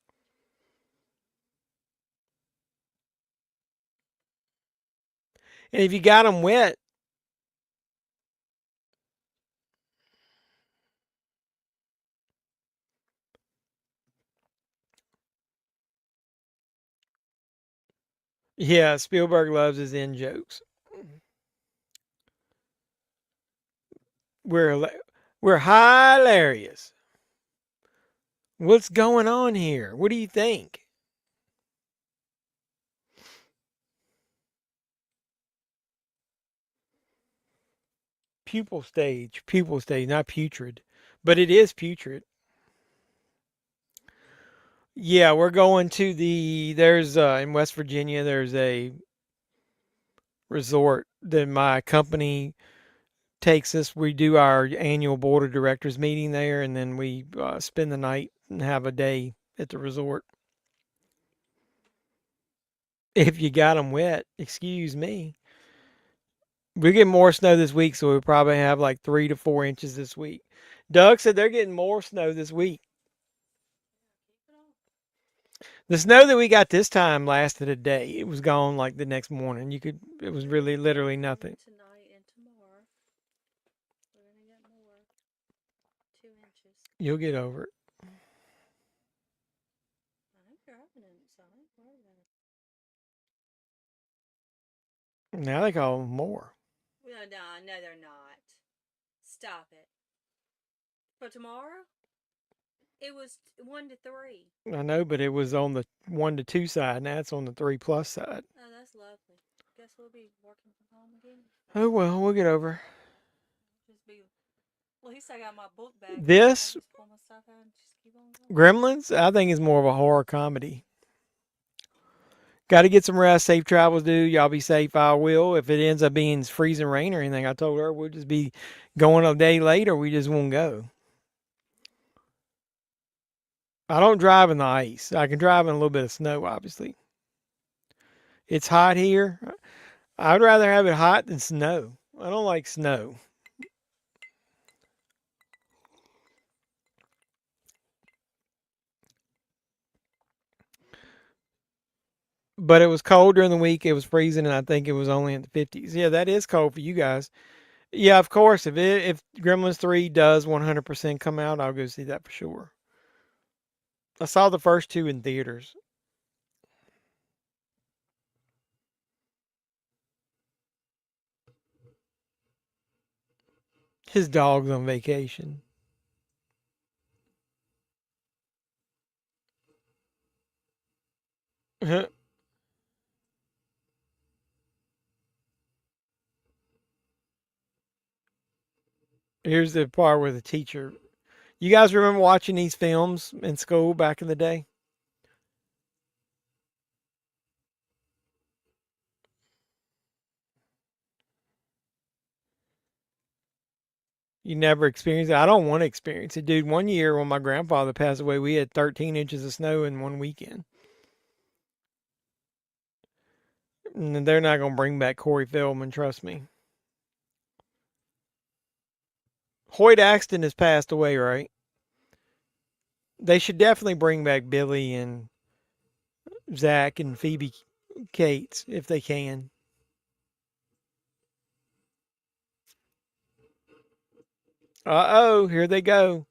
And if you got them wet, yeah, Spielberg loves his in jokes. We're we're hilarious. What's going on here? What do you think? Pupil stage, not putrid, but it is putrid. Yeah, we're going to there's in West Virginia, there's a resort that my company takes us. We do our annual board of directors meeting there, and then we spend the night and have a day at the resort. If you got them wet, excuse me. We get more snow this week, so we'll probably have like 3 to 4 inches this week. Doug said they're getting more snow this week. The snow that we got this time lasted a day. It was gone like the next morning. It was really literally nothing. Tonight and tomorrow, we're gonna get more. 2 inches. You'll get over it. I'm driving it, so I ain't worried about it. Now they call them more. No, they're not. Stop it. For tomorrow, it was 1 to 3. I know, but it was on the 1 to 2 side. Now it's on the 3+ side. Oh, that's lovely. Guess we'll be working from home again. Oh well, we'll get over. Just be. At least I got my book bag. This Just pull my stuff out and just keep on going. Gremlins, I think, is more of a horror comedy. Got to get some rest. Safe travels, dude. Y'all be safe. I will. If it ends up being freezing rain or anything, I told her we'll just be going a day late or we just won't go. I don't drive in the ice. I can drive in a little bit of snow, obviously. It's hot here. I'd rather have it hot than snow. I don't like snow. But it was cold during the week. It was freezing, and I think it was only in the 50s. Yeah, that is cold for you guys. Yeah, of course. If Gremlins 3 does 100% come out, I'll go see that for sure. I saw the first 2 in theaters. His dog's on vacation. Here's the part where the teacher. You guys remember watching these films in school back in the day? You never experienced it? I don't want to experience it. Dude, one year when my grandfather passed away, we had 13 inches of snow in one weekend. And they're not going to bring back Corey Feldman, trust me. Hoyt Axton has passed away, right? They should definitely bring back Billy and Zach and Phoebe Cates if they can. Uh-oh, here they go.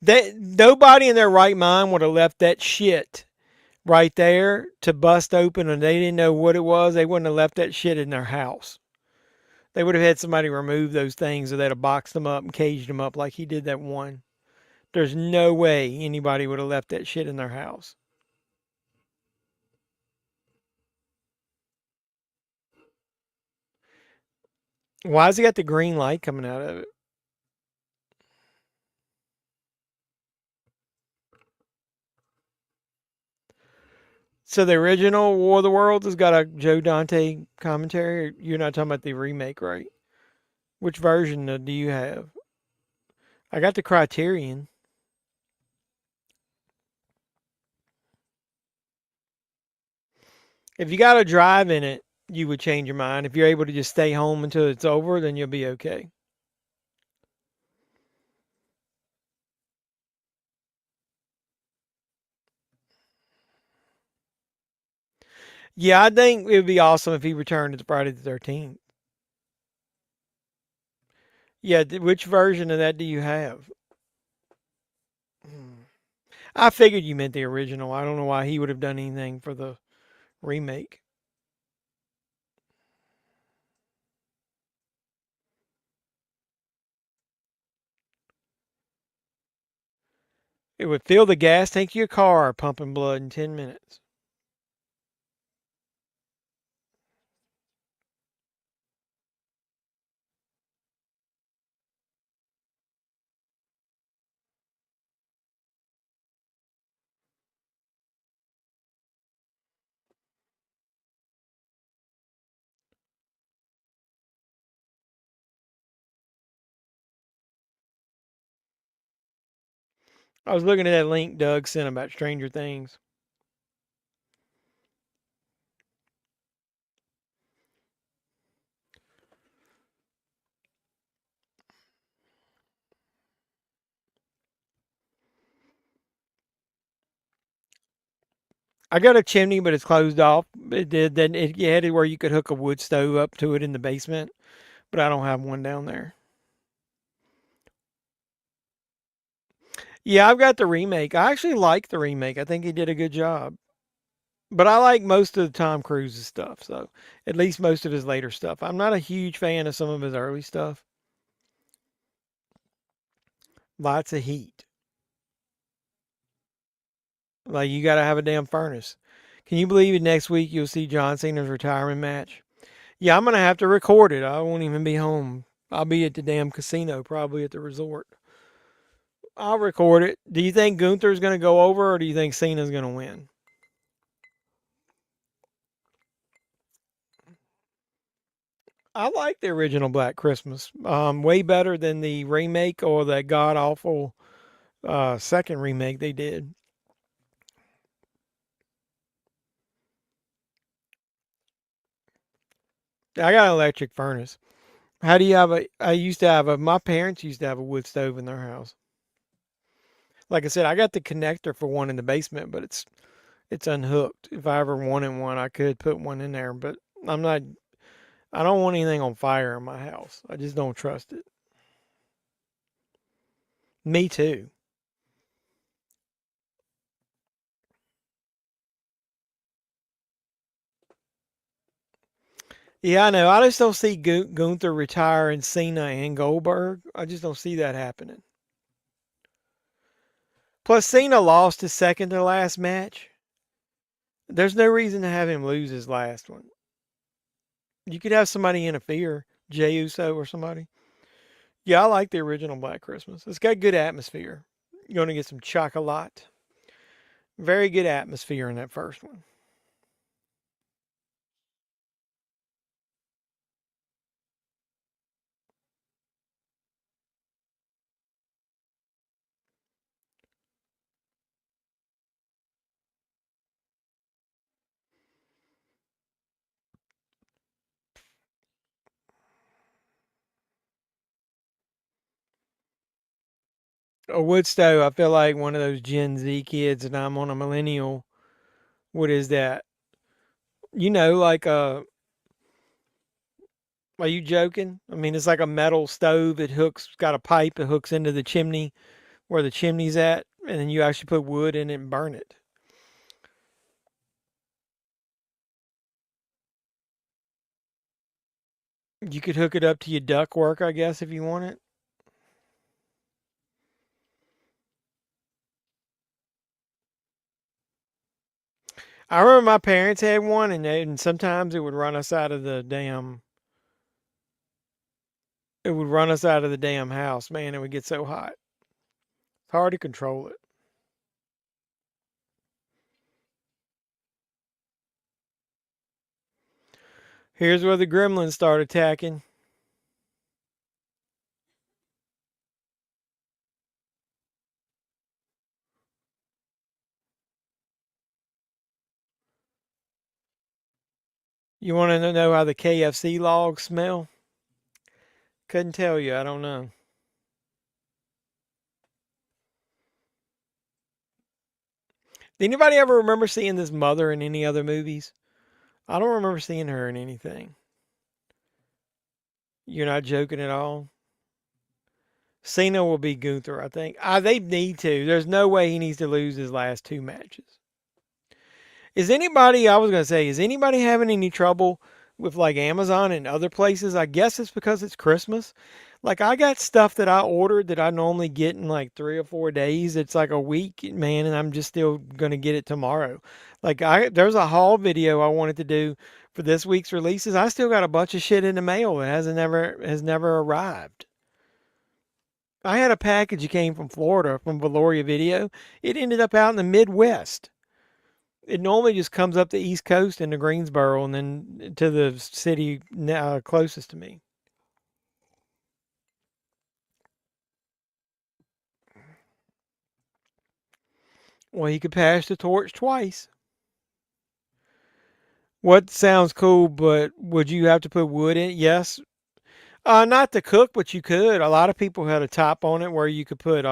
Nobody in their right mind would have left that shit right there to bust open, and they didn't know what it was. They wouldn't have left that shit in their house. They would have had somebody remove those things, or they'd have boxed them up and caged them up like he did that one. There's no way anybody would have left that shit in their house. Why has he got the green light coming out of it? So the original War of the Worlds has got a Joe Dante commentary. You're not talking about the remake, right? Which version do you have? I got the Criterion. If you got to drive in it, you would change your mind. If you're able to just stay home until it's over, then you'll be okay. Yeah, I think it would be awesome if he returned to Friday the 13th. Yeah, which version of that do you have? I figured you meant the original. I don't know why he would have done anything for the remake. It would fill the gas tank of your car pumping blood in 10 minutes. I was looking at that link Doug sent about Stranger Things. I got a chimney, but it's closed off. It did. Then it had it where you could hook a wood stove up to it in the basement, but I don't have one down there. Yeah, I've got the remake. I actually like the remake. I think he did a good job. But I like most of the Tom Cruise's stuff, so at least most of his later stuff. I'm not a huge fan of some of his early stuff. Lots of heat. Like you got to have a damn furnace. Can you believe it? Next week you'll see John Cena's retirement match. Yeah, I'm gonna have to record it. I won't even be home. I'll be at the damn casino, probably at the resort. I'll record it. Do you think Gunther's gonna go over, or do you think Cena's gonna win? I like the original Black Christmas. Way better than the remake or the god awful second remake they did. I got an electric furnace. How do you have a? I used to have a. My parents used to have a wood stove in their house. Like I said, I got the connector for one in the basement, but it's unhooked. If I ever wanted one, I could put one in there, but I'm not. I don't want anything on fire in my house. I just don't trust it. Me too. Yeah, I know. I just don't see Gunther retiring Cena and Goldberg. I just don't see that happening. Plus, Cena lost his second to last match. There's no reason to have him lose his last one. You could have somebody interfere, Jey Uso or somebody. Yeah, I like the original Black Christmas. It's got good atmosphere. You're going to get some chocolate. Very good atmosphere in that first one. A wood stove, I feel like one of those Gen Z kids, and I'm on a millennial. What is that? Are you joking? I mean, it's like a metal stove. Got a pipe that hooks into the chimney where the chimney's at, and then you actually put wood in it and burn it. You could hook it up to your ductwork, I guess, if you want it. I remember my parents had one, and sometimes it would run us out of the damn. It would run us out of the damn house, man. It would get so hot. It's hard to control it. Here's where the gremlins start attacking. You want to know how the KFC logs smell? Couldn't tell you. I don't know. Did anybody ever remember seeing this mother in any other movies? I don't remember seeing her in anything. You're not joking at all? Cena will be Gunther, I think. They need to. There's no way he needs to lose his last 2 matches. Is anybody having any trouble with like Amazon and other places? I guess it's because it's Christmas. Like I got stuff that I ordered that I normally get in like 3 or 4 days. It's like a week, man, and I'm just still gonna get it tomorrow. Like there's a haul video I wanted to do for this week's releases. I still got a bunch of shit in the mail that has never arrived. I had a package that came from Florida from Valoria Video. It ended up out in the Midwest. It normally just comes up the East Coast into Greensboro and then to the city closest to me. Well, he could pass the torch twice. What sounds cool, but would you have to put wood in it? Yes. Not to cook, but you could. A lot of people had a top on it where you could put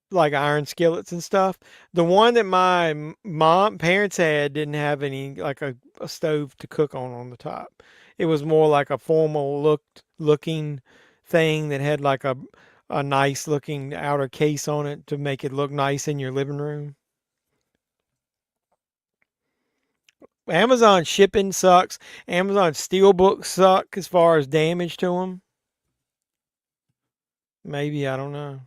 like iron skillets and stuff. The one that my parents had didn't have any like a stove to cook on the top. It was more like a formal looking thing that had like a nice looking outer case on it to make it look nice in your living room. Amazon shipping sucks. Amazon steelbooks suck as far as damage to them. Maybe, I don't know.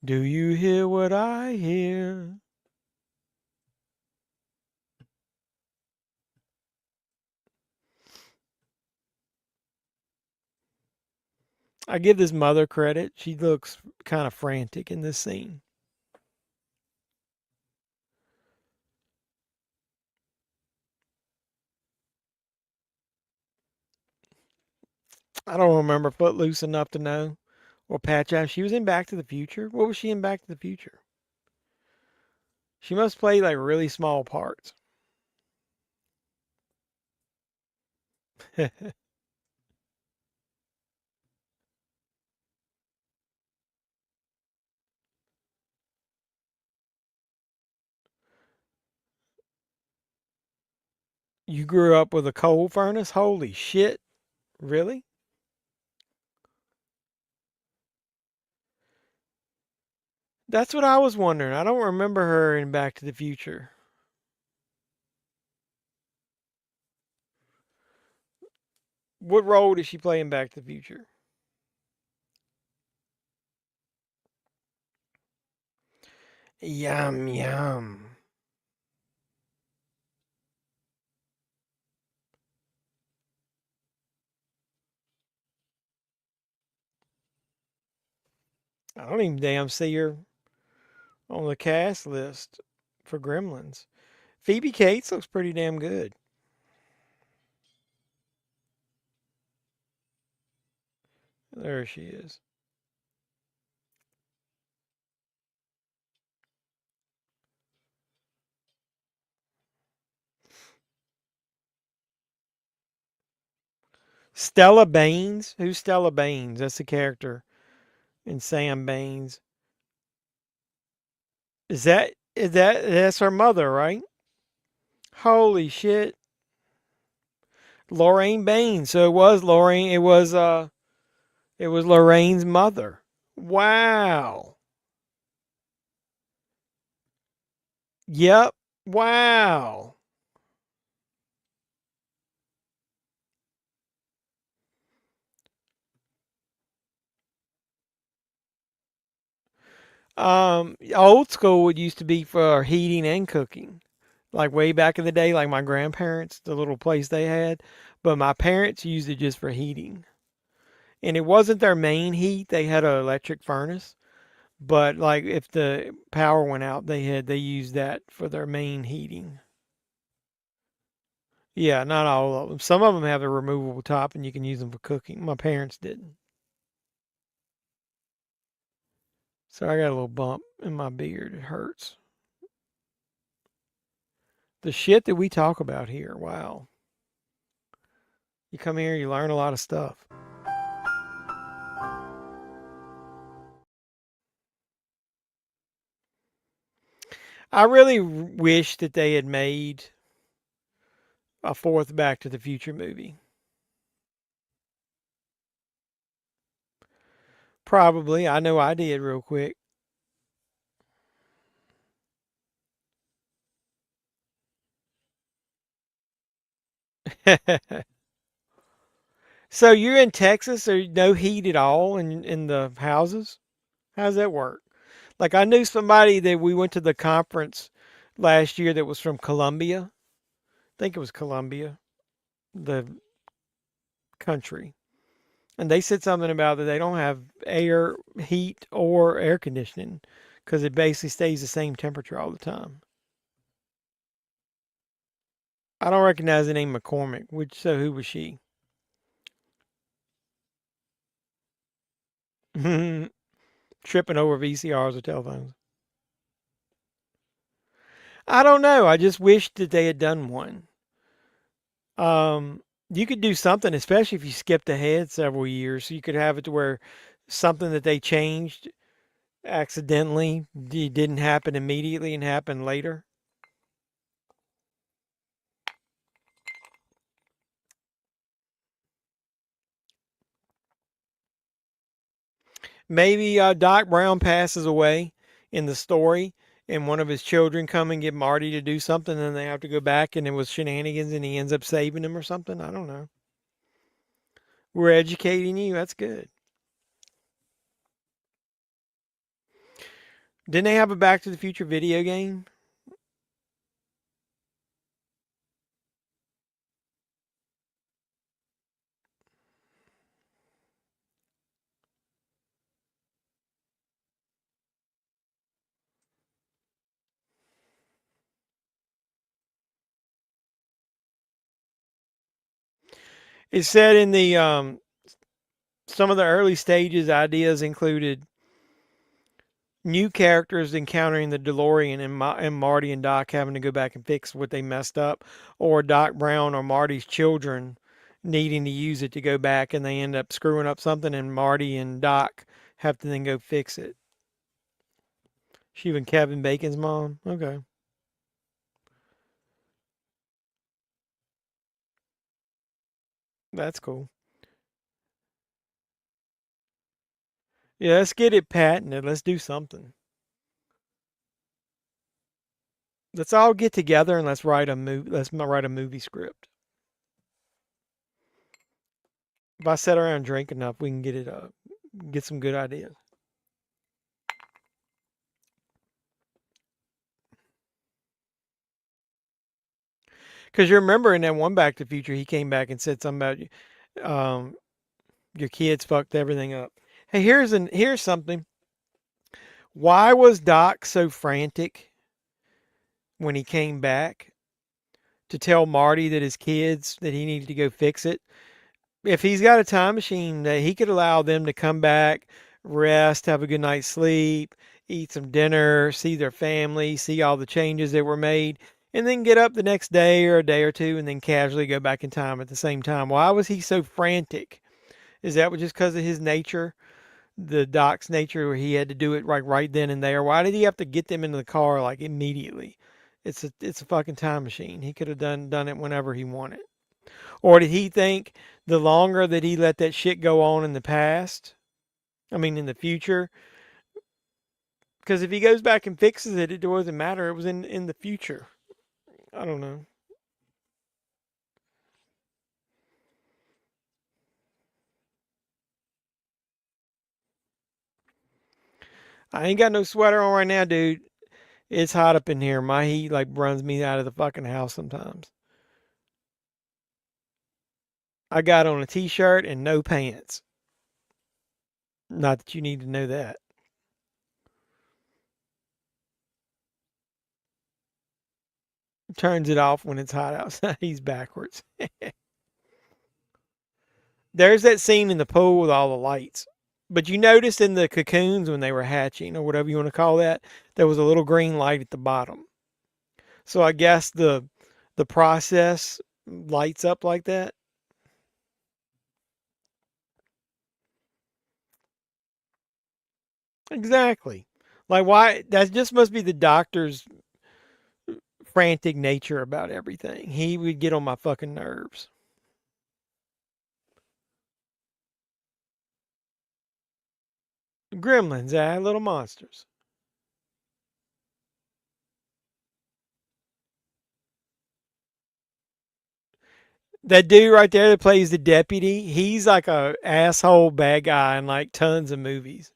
Do you hear what I hear? I give this mother credit. She looks kind of frantic in this scene. I don't remember Footloose enough to know. Or Patch Out. She was in Back to the Future. What was she in Back to the Future? She must play like really small parts. You grew up with a coal furnace? Holy shit. Really? That's what I was wondering. I don't remember her in Back to the Future. What role did she play in Back to the Future? Yum, yum. I don't even damn see her on the cast list for Gremlins. Phoebe Cates looks pretty damn good. There she is. Stella Baines? Who's Stella Baines? That's the character in Sam Baines. That's her mother, right? Holy shit. Lorraine Baines. So it was Lorraine, it was Lorraine's mother. Wow. Yep. Wow. Old school it used to be for heating and cooking. Like way back in the day, like my grandparents, the little place they had. But my parents used it just for heating. And it wasn't their main heat. They had an electric furnace. But like if the power went out, they used that for their main heating. Yeah, not all of them. Some of them have a removable top and you can use them for cooking. My parents didn't. So I got a little bump in my beard. It hurts. The shit that we talk about here. Wow. You come here, you learn a lot of stuff. I really wish that they had made a fourth Back to the Future movie. Probably. I know I did real quick. So you're in Texas, or no heat at all in the houses? How does that work? Like I knew somebody that we went to the conference last year that was from Colombia. I think it was Colombia, the country. And they said something about that they don't have air, heat, or air conditioning because it basically stays the same temperature all the time. I don't recognize the name McCormick. So who was she? Tripping over VCRs or telephones. I don't know. I just wish that they had done one. You could do something, especially if you skipped ahead several years. So you could have it to where something that they changed accidentally didn't happen immediately and happened later. Maybe Doc Brown passes away in the story, and one of his children come and get Marty to do something, and they have to go back, and it was shenanigans, and he ends up saving him or something. I don't know. We're educating you. That's good. Didn't they have a Back to the Future video game? It said in the some of the early stages ideas included new characters encountering the DeLorean and Marty and Doc having to go back and fix what they messed up, or Doc Brown or Marty's children needing to use it to go back and they end up screwing up something and Marty and Doc have to then go fix it. She even Kevin Bacon's mom? Okay. That's cool. Yeah, let's get it patented. Let's do something. Let's all get together and let's write a movie script. If I sit around and drink enough, we can get some good ideas. Because you remember in that one Back to the Future, he came back and said something about your kids fucked everything up. Hey, here's something. Why was Doc so frantic when he came back to tell Marty that his kids that he needed to go fix it? If he's got a time machine, that he could allow them to come back, rest, have a good night's sleep, eat some dinner, see their family, see all the changes that were made, and then get up the next day or a day or two and then casually go back in time at the same time. Why was he so frantic? Is that just because of his nature, the Doc's nature, where he had to do it right then and there? Why did he have to get them into the car like immediately? It's a fucking time machine. He could have done it whenever he wanted. Or did he think the longer that he let that shit go on in the past, in the future, because if he goes back and fixes it, it doesn't matter. It was in the future. I don't know. I ain't got no sweater on right now, dude. It's hot up in here. My heat like runs me out of the fucking house sometimes. I got on a t-shirt and no pants. Not that you need to know that. Turns it off when it's hot outside. He's backwards. There's that scene in the pool with all the lights. But you noticed in the cocoons when they were hatching, or whatever you want to call that, there was a little green light at the bottom. So I guess the the process lights up like that. Exactly. Like, why? That just must be the doctor's frantic nature about everything. He would get on my fucking nerves. Gremlins, little monsters. That dude right there that plays the deputy, he's like a asshole bad guy in like tons of movies.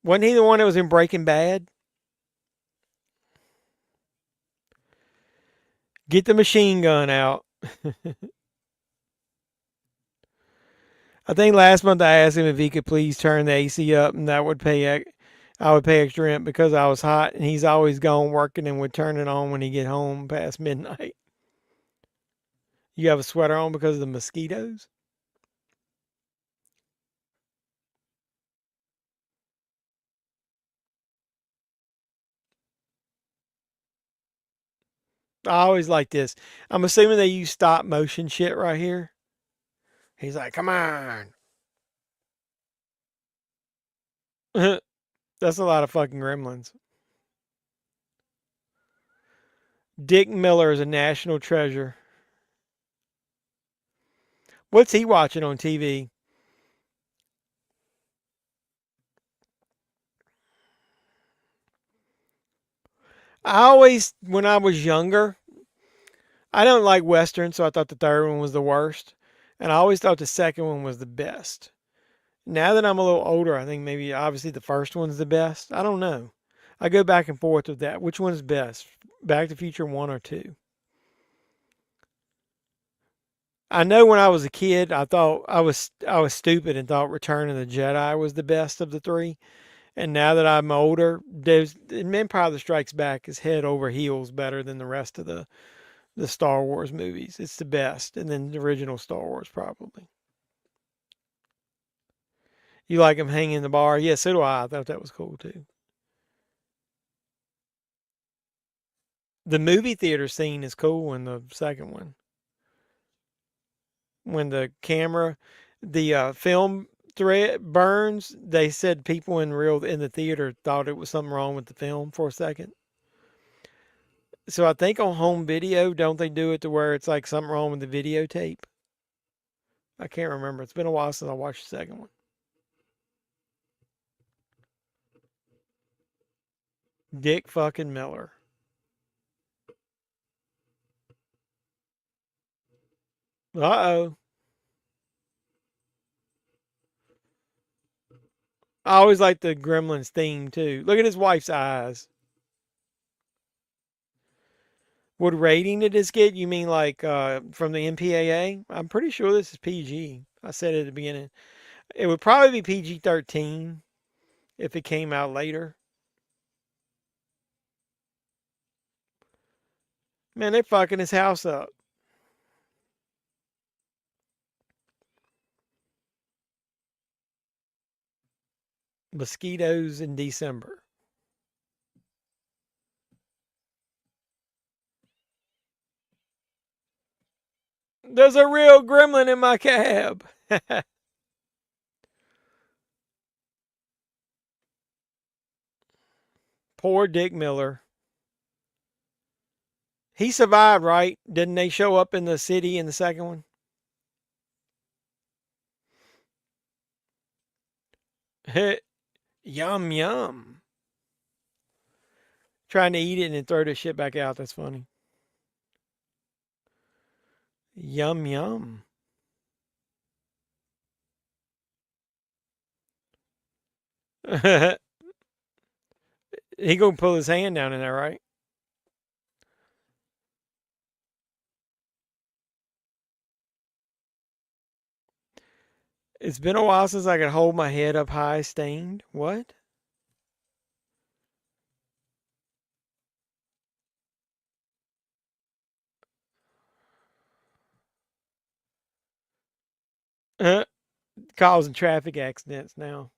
Wasn't he the one that was in Breaking Bad? Get the machine gun out. I think last month I asked him if he could please turn the AC up, and that would pay. I would pay extra rent because I was hot, and he's always gone working and would turn it on when he get home past midnight. You have a sweater on because of the mosquitoes? I always like this. I'm assuming they use stop motion shit right here. He's like, come on. That's a lot of fucking gremlins. Dick Miller is a national treasure. What's he watching on TV? I always, when I was younger, I don't like Western, so I thought the third one was the worst. And I always thought the second one was the best. Now that I'm a little older, I think maybe obviously the first one's the best. I don't know. I go back and forth with that. Which one's best? Back to the Future 1 or 2? I know when I was a kid, I thought I was stupid and thought Return of the Jedi was the best of the three. And now that I'm older, Empire that Strikes Back is head over heels better than the rest of the Star Wars movies. It's the best, and then the original Star Wars probably. You like him hanging in the bar? Yeah, so do I. I thought that was cool too. The movie theater scene is cool in the second one. When the camera, the film thread burns, they said people in the theater thought it was something wrong with the film for a second. So I think on home video, don't they do it to where it's like something wrong with the videotape? I can't remember. It's been a while since I watched the second one. Dick fucking Miller. Uh-oh. I always like the Gremlins theme too. Look at his wife's eyes. What rating did this get? You mean like from the MPAA? I'm pretty sure this is PG. I said it at the beginning. It would probably be PG-13 if it came out later. Man, they're fucking his house up. Mosquitoes in December. There's a real gremlin in my cab. Poor Dick Miller. He survived, right? Didn't they show up in the city in the second one? Yum, yum. Trying to eat it and then throw the shit back out. That's funny. Yum, yum. He gonna pull his hand down in there, right? It's been a while since I could hold my head up high stained. What? Causing traffic accidents now.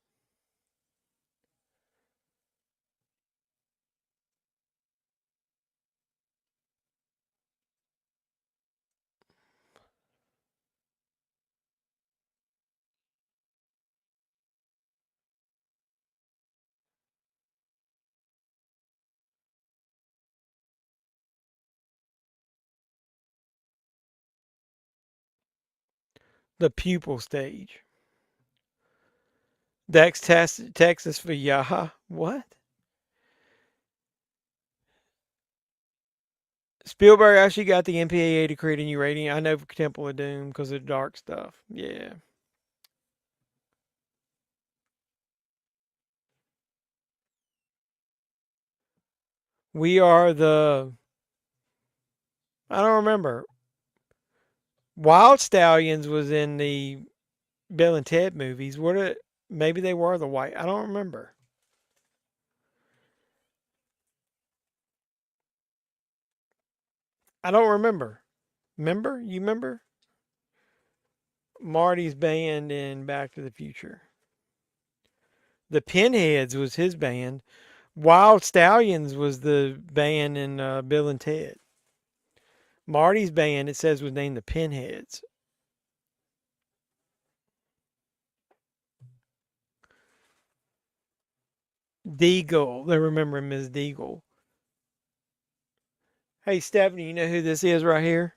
The pupil stage. Texas for Yaha. What? Spielberg actually got the MPAA to create a new rating. I know for Temple of Doom because of the dark stuff. Yeah. We are the. I don't remember. Wild Stallions was in the Bill and Ted movies. Maybe they were the white. I don't remember. I don't remember. Remember? You remember? Marty's band in Back to the Future. The Pinheads was his band. Wild Stallions was the band in Bill and Ted. Marty's band, it says, was named the Pinheads. Deagle. They remember him as Deagle. Hey, Stephanie, you know who this is right here?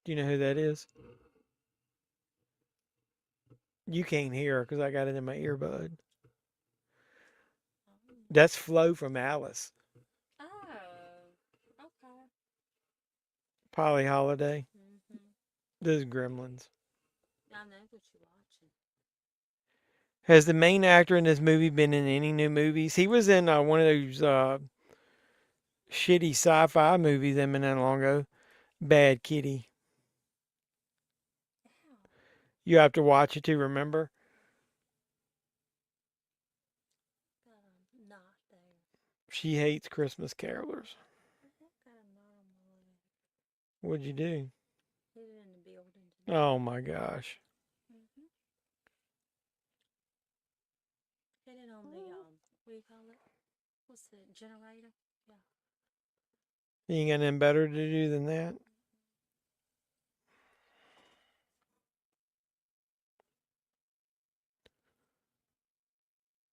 Do you know who that is? You can't hear because I got it in my earbud. That's Flo from Alice. Oh, okay. Polly Holiday. Mm-hmm. This is Gremlins. I know what you're watching. Has the main actor in this movie been in any new movies? He was in one of those shitty sci-fi movies that been that long ago. Bad Kitty. You have to watch it to remember. Not there. She hates Christmas carolers. What'd you do? Hit it in the building. Oh my gosh. Mm-hmm. Hit it on the what do you call it? What's the generator? Yeah. You ain't got nothing better to do than that?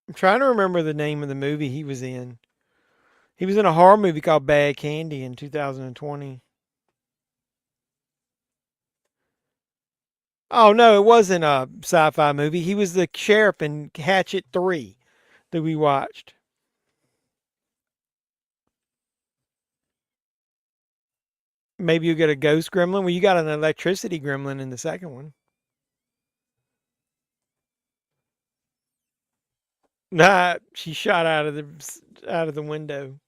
I'm trying to remember the name of the movie he was in. He was in a horror movie called Bad Candy in 2020. Oh, no, it wasn't a sci-fi movie. He was the sheriff in Hatchet 3 that we watched. Maybe you get a ghost gremlin. Well, you got an electricity gremlin in the second one. Nah, she shot out of the window.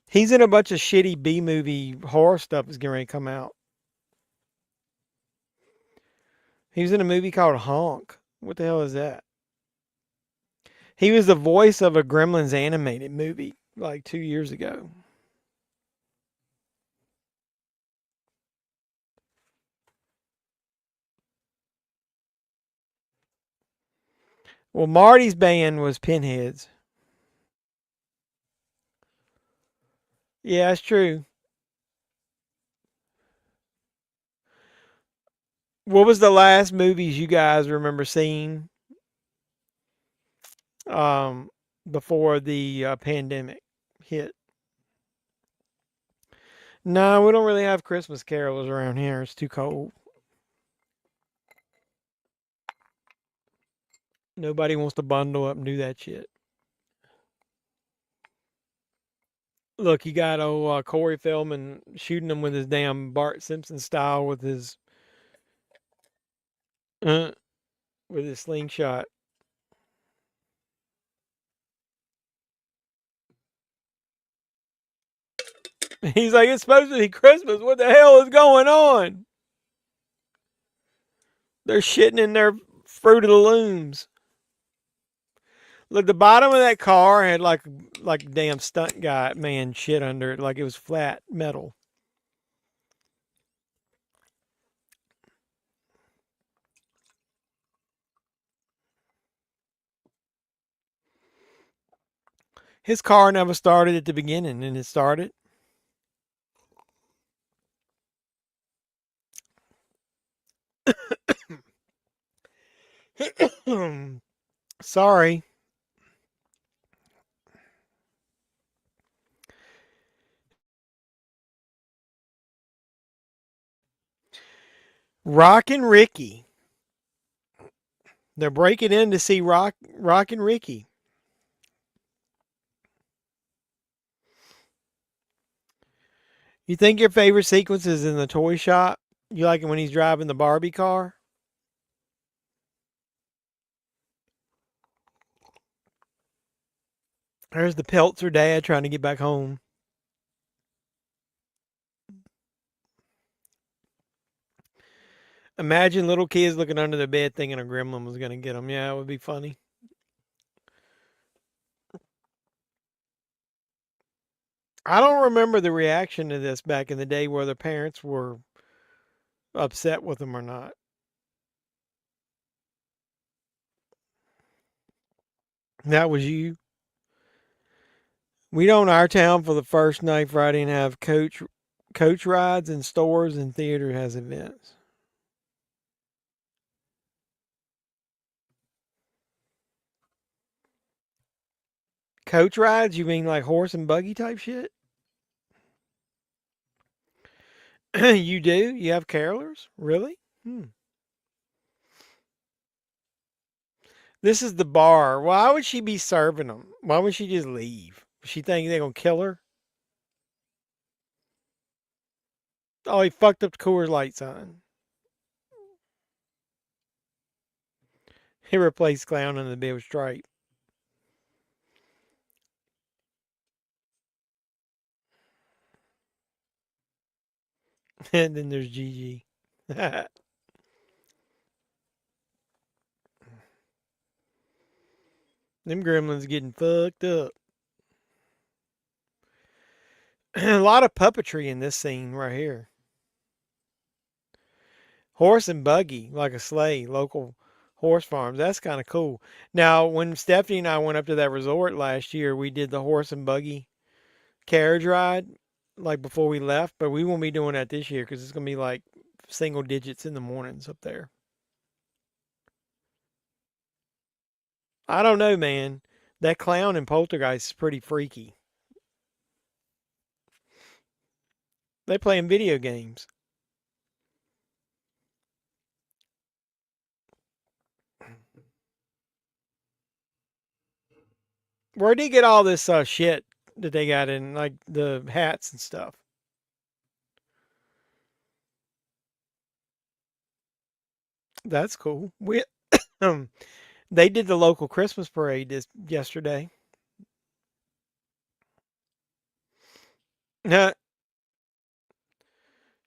He's in a bunch of shitty B-movie horror stuff that's getting ready to come out. He was in a movie called Honk. What the hell is that? He was the voice of a Gremlins animated movie like 2 years ago. Well, Marty's band was Pinheads. Yeah, that's true. What was the last movies you guys remember seeing um, before the pandemic hit? No, we don't really have Christmas carols around here. It's too cold. Nobody wants to bundle up and do that shit. Look, you got old Corey Feldman shooting him with his damn Bart Simpson style with his uh, slingshot. He's like, it's supposed to be Christmas. What the hell is going on? They're shitting in their Fruit of the Looms. Look, the bottom of that car had like a damn stunt guy man shit under it, like it was flat metal. His car never started at the beginning, and it started. Sorry. Rock and Ricky. They're breaking in to see Rock and Ricky. You think your favorite sequence is in the toy shop? You like it when he's driving the Barbie car? There's the Peltzer dad trying to get back home. Imagine little kids looking under their bed thinking a gremlin was going to get them. Yeah, it would be funny. I don't remember the reaction to this back in the day, whether parents were upset with them or not. That was you. We own our town for the first night Friday and have coach rides in stores and theater has events. Coach rides? You mean like horse and buggy type shit? You do? You have carolers? Really? This is the bar. Why would she be serving them? Why would she just leave? She think they're gonna kill her? Oh, he fucked up the Coors Light sign. He replaced clown in the bill stripe. And then there's Gigi. Them gremlins getting fucked up. A lot of puppetry in this scene right here. Horse and buggy, like a sleigh, local horse farms. That's kind of cool. Now, when Stephanie and I went up to that resort last year, we did the horse and buggy carriage ride, like before we left, but we won't be doing that this year because it's going to be like single digits in the mornings up there. I don't know, man. That clown in Poltergeist is pretty freaky. They playing video games. Where'd he get all this shit that they got in, like the hats and stuff? That's cool. We they did the local Christmas parade yesterday.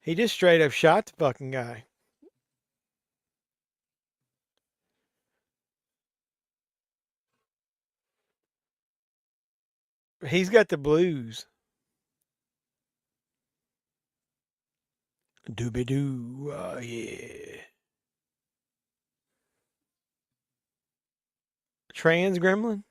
He just straight up shot the fucking guy. He's got the blues. Doobie doo, yeah. Trans gremlin?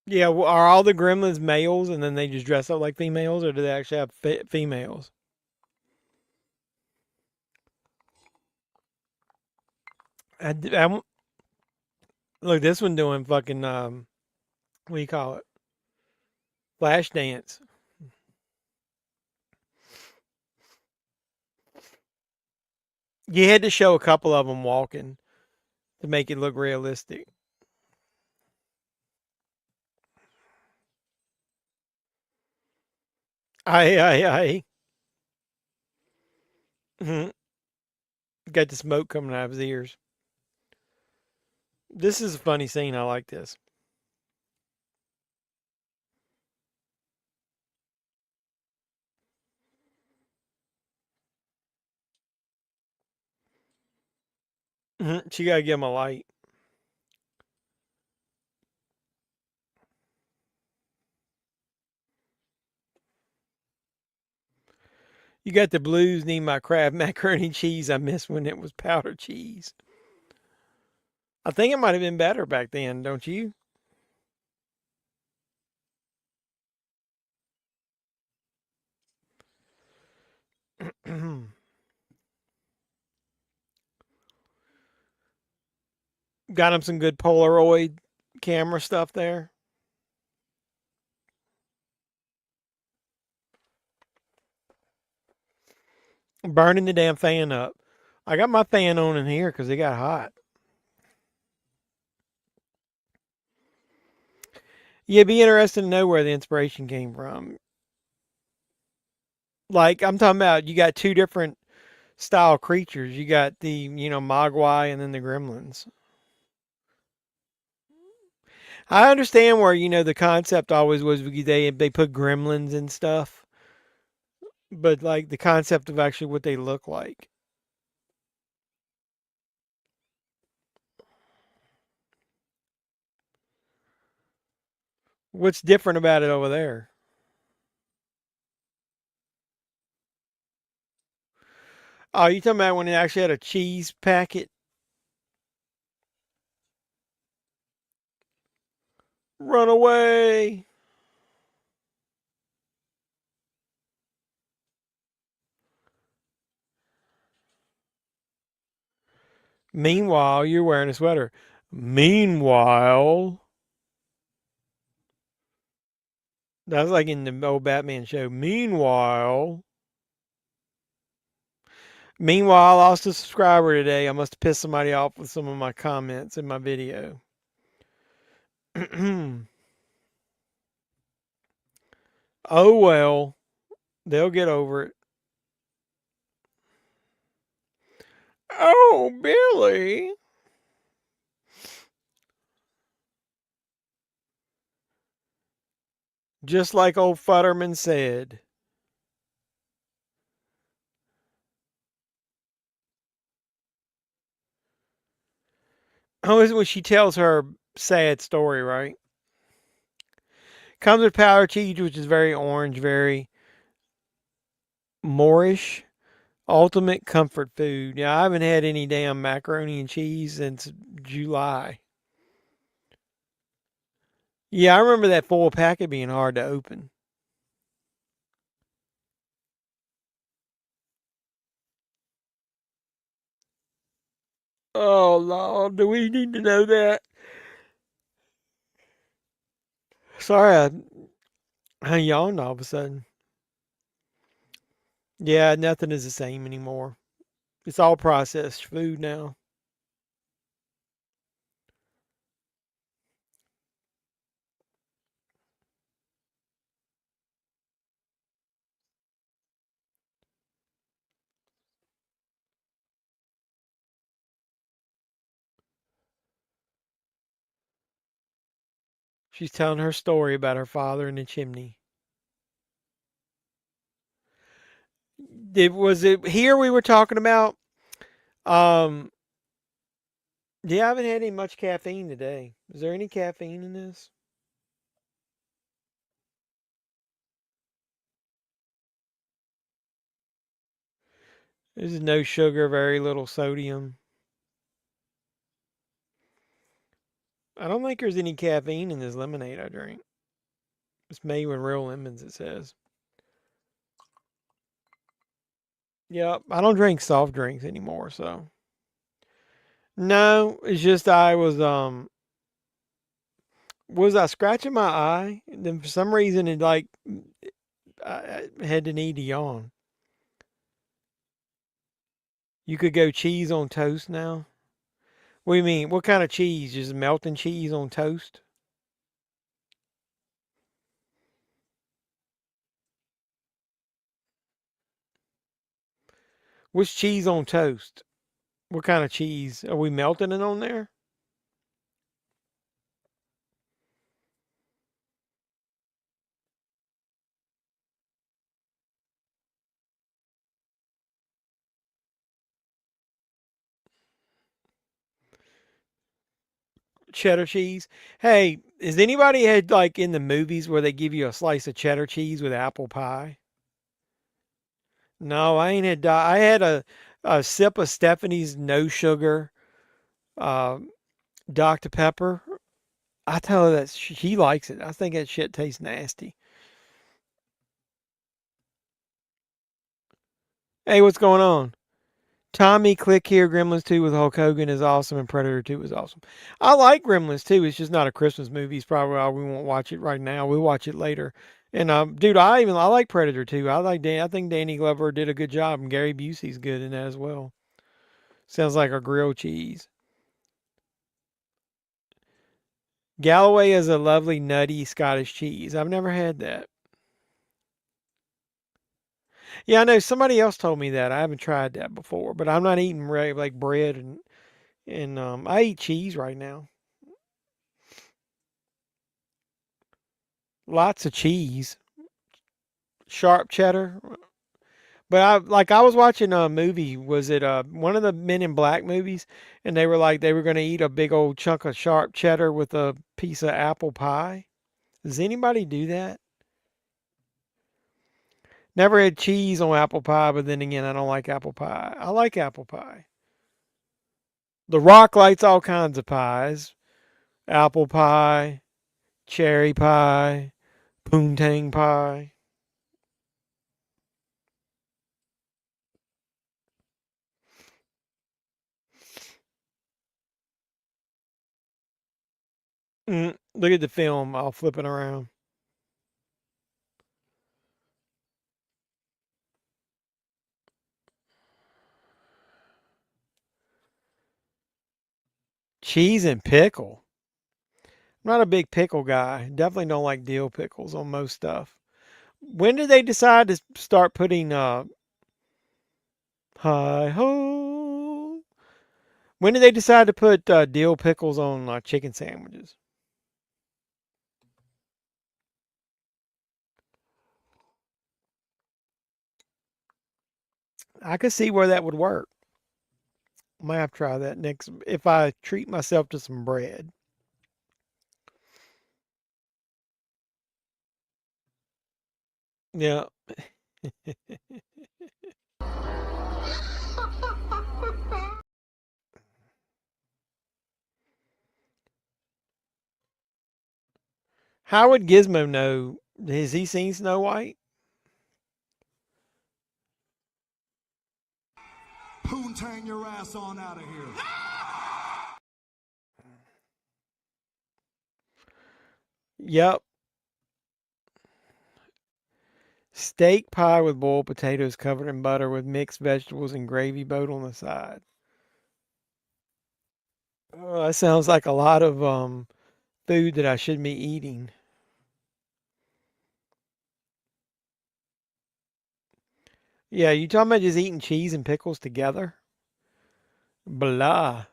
Yeah, are all the gremlins males and then they just dress up like females, or do they actually have females? Look, this one doing fucking, what do you call it? Flash dance. You had to show a couple of them walking to make it look realistic. Aye. Mhm. Got the smoke coming out of his ears. This is a funny scene. I like this. She got to give him a light. You got the blues, need my Kraft macaroni cheese. I miss when it was powder cheese. I think it might have been better back then, don't you? Got him some good Polaroid camera stuff there. Burning the damn fan up. I got my fan on in here because it got hot. Yeah, it'd be interesting to know where the inspiration came from. Like, I'm talking about, you got two different style creatures. You got the, Mogwai and then the Gremlins. I understand where, the concept always was they put Gremlins and stuff, but like the concept of actually what they look like. What's different about it over there? Oh, you talking about when it actually had a cheese packet? Run away! Meanwhile, you're wearing a sweater. Meanwhile, that was like in the old Batman show. Meanwhile, I lost a subscriber today. I must have pissed somebody off with some of my comments in my video. Oh well, they'll get over it. Oh, Billy. Just like old Futterman said. Oh, is it when she tells her sad story, right? Comes with powder cheese, which is very orange, very Moorish. Ultimate comfort food. Yeah, I haven't had any damn macaroni and cheese since July. Yeah, I remember that full packet being hard to open. Oh, Lord, do we need to know that? Sorry, I yawned all of a sudden. Yeah, nothing is the same anymore. It's all processed food now. She's telling her story about her father in the chimney. Was it here we were talking about? Um, yeah, I haven't had any much caffeine today. Is there any caffeine in this? This is no sugar, very little sodium. I don't think there's any caffeine in this lemonade I drink. It's made with real lemons, it says. Yep, I don't drink soft drinks anymore, so. No, it's just I was I scratching my eye? And then for some reason it like I had the need to yawn. You could go cheese on toast now. What do you mean? What kind of cheese? Just melting cheese on toast? What's cheese on toast? What kind of cheese? Are we melting it on there? Cheddar cheese. Hey, has anybody had like in the movies where they give you a slice of cheddar cheese with apple pie? No, I ain't had. I had a sip of Stephanie's no sugar uh, Dr. Pepper. I tell her that she likes it. I think that shit tastes nasty. Hey, what's going on? Tommy, click here. Gremlins 2 with Hulk Hogan is awesome, and Predator 2 is awesome. I like Gremlins 2. It's just not a Christmas movie. It's probably why we won't watch it right now. We'll watch it later. And dude, I like Predator 2. I think Danny Glover did a good job, and Gary Busey's good in that as well. Sounds like a grilled cheese. Galloway is a lovely, nutty Scottish cheese. I've never had that. Yeah, I know somebody else told me that. I haven't tried that before, but I'm not eating like bread and I eat cheese right now. Lots of cheese, sharp cheddar. But I was watching a movie. Was it one of the Men in Black movies? And they were going to eat a big old chunk of sharp cheddar with a piece of apple pie. Does anybody do that? Never had cheese on apple pie, but then again, I don't like apple pie. I like apple pie. The Rock likes all kinds of pies. Apple pie, cherry pie, poontang pie. Look at the film. I'll flip it around. Cheese and pickle. I'm not a big pickle guy. Definitely don't like dill pickles on most stuff. When did they decide to start putting hi ho? When did they decide to put dill pickles on chicken sandwiches? I could see where that would work. Might have to try that next if I treat myself to some bread. Yeah. How would Gizmo know? Has he seen Snow White? Poontang your ass on out of here. Yep. Steak pie with boiled potatoes covered in butter with mixed vegetables and gravy boat on the side. Oh, that sounds like a lot of food that I shouldn't be eating. Yeah, you talking about just eating cheese and pickles together? Blah.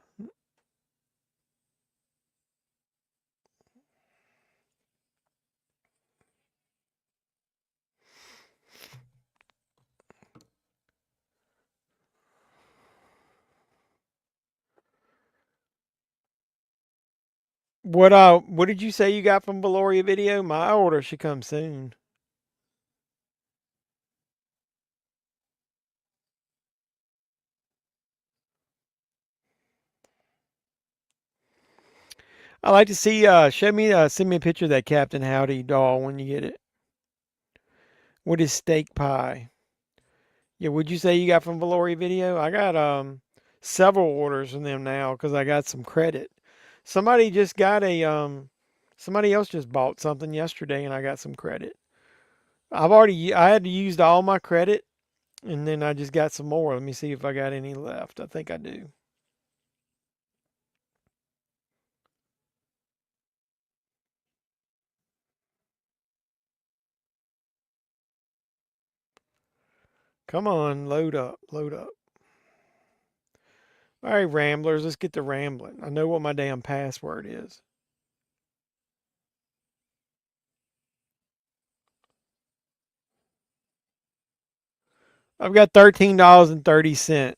What did you say you got from Valoria Video? My order should come soon. I like to see send me a picture of that Captain Howdy doll when you get it. What is steak pie? Yeah, would you say you got from Valoria Video? I got several orders from them now because I got some credit. Somebody just got a somebody else just bought something yesterday and I got some credit. I had to use all my credit and then I just got some more. Let me see if I got any left. I think I do. Come on, load up, load up. All right, Ramblers, let's get to rambling. I know what my damn password is. I've got $13.30.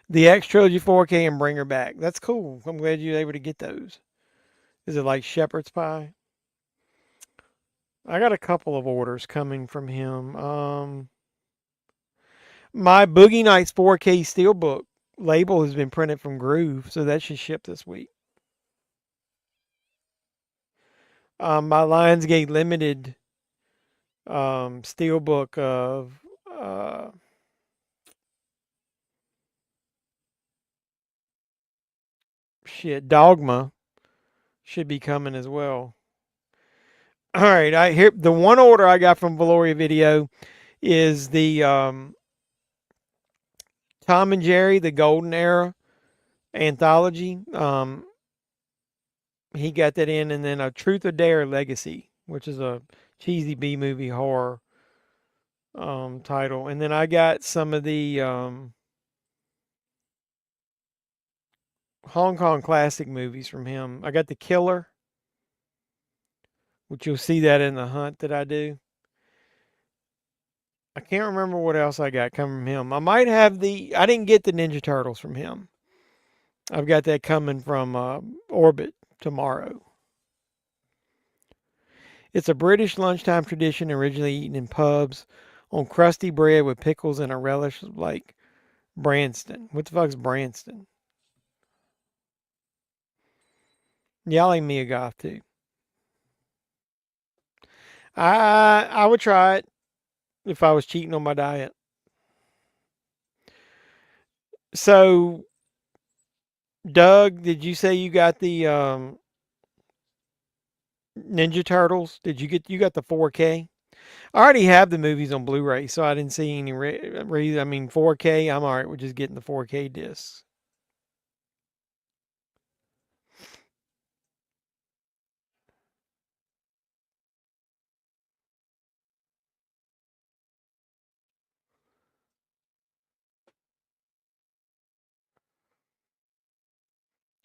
The X Trilogy 4K and Bring Her Back. That's cool. I'm glad you're able to get those. Is it like shepherd's pie? I got a couple of orders coming from him. My Boogie Nights 4K Steelbook label has been printed from Groove, so that should ship this week. My Lionsgate Limited Steelbook of shit, Dogma should be coming as well. All right, I here the one order I got from Valoria Video is the Tom and Jerry, the Golden Era anthology. He got that in, and then a Truth or Dare Legacy, which is a cheesy B movie horror title. And then I got some of the Hong Kong classic movies from him. I got The Killer, which you'll see that in the hunt that I do. I can't remember what else I got coming from him. I might have I didn't get the Ninja Turtles from him. I've got that coming from Orbit tomorrow. It's a British lunchtime tradition originally eaten in pubs on crusty bread with pickles and a relish like Branston. What the fuck's Branston? Y'all ain't me a goth too. I would try it if I was cheating on my diet. So, Doug, did you say you got the Ninja Turtles? You got the 4K? I already have the movies on Blu-ray, so I didn't see any reason. I mean, 4K, I'm all right with just getting the 4K discs.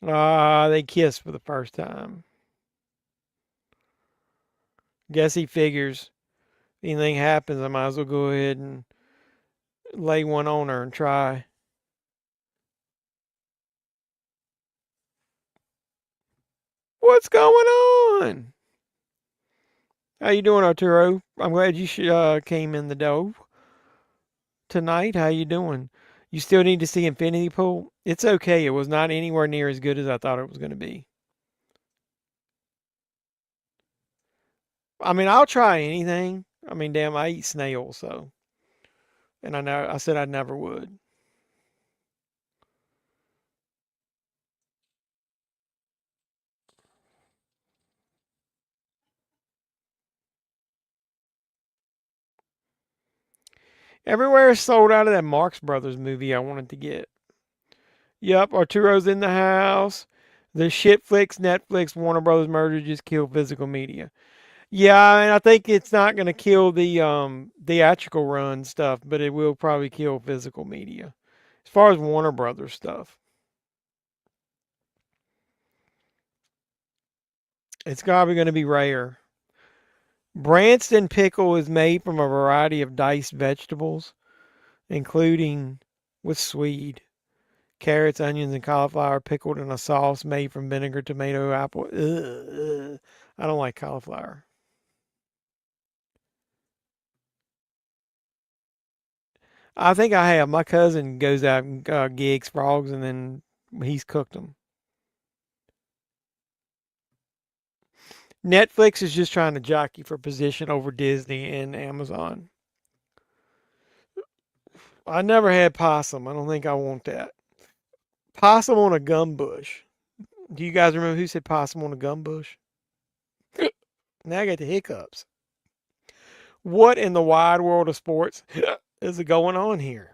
They kissed for the first time. Guess he figures if anything happens, I might as well go ahead and lay one on her and try. What's going on? How you doing, Arturo? I'm glad you came in the door tonight. How you doing? You still need to see Infinity Pool? It's okay. It was not anywhere near as good as I thought it was going to be. I mean, I'll try anything. I mean, damn, I eat snails, so. And I said I never would. Everywhere is sold out of that Marx Brothers movie I wanted to get. Yep, Arturo's in the house. The shit flicks, Netflix, Warner Brothers merger just killed physical media. Yeah, and I think it's not going to kill the theatrical run stuff, but it will probably kill physical media. As far as Warner Brothers stuff, it's probably going to be rare. Branston pickle is made from a variety of diced vegetables, including with swede, carrots, onions, and cauliflower pickled in a sauce made from vinegar, tomato, apple. Ugh. I don't like cauliflower. I think I have. My cousin goes out and gigs frogs, and then he's cooked them. Netflix is just trying to jockey for position over Disney and Amazon. I never had possum. I don't think I want that. Possum on a gum bush. Do you guys remember who said possum on a gum bush? Now I got the hiccups. What in the wide world of sports is going on here?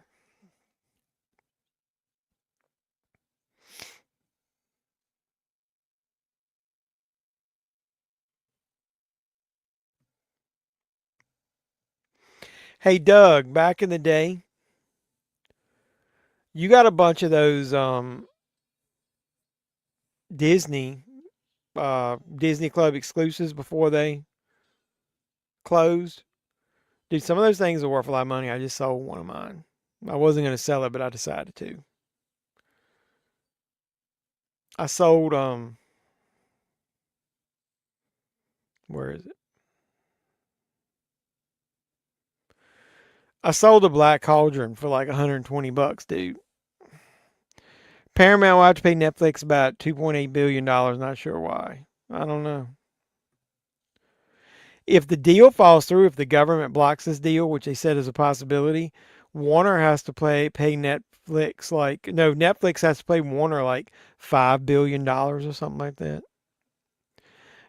Hey, Doug, back in the day, you got a bunch of those Disney Club exclusives before they closed. Dude, some of those things are worth a lot of money. I just sold one of mine. I wasn't going to sell it, but I decided to. I sold where is it? I sold the Black Cauldron for like $120, dude. Paramount will have to pay Netflix about $2.8 billion. Not sure why. I don't know. If the deal falls through, if the government blocks this deal, which they said is a possibility, Warner has to pay Netflix Netflix has to pay Warner like $5 billion or something like that.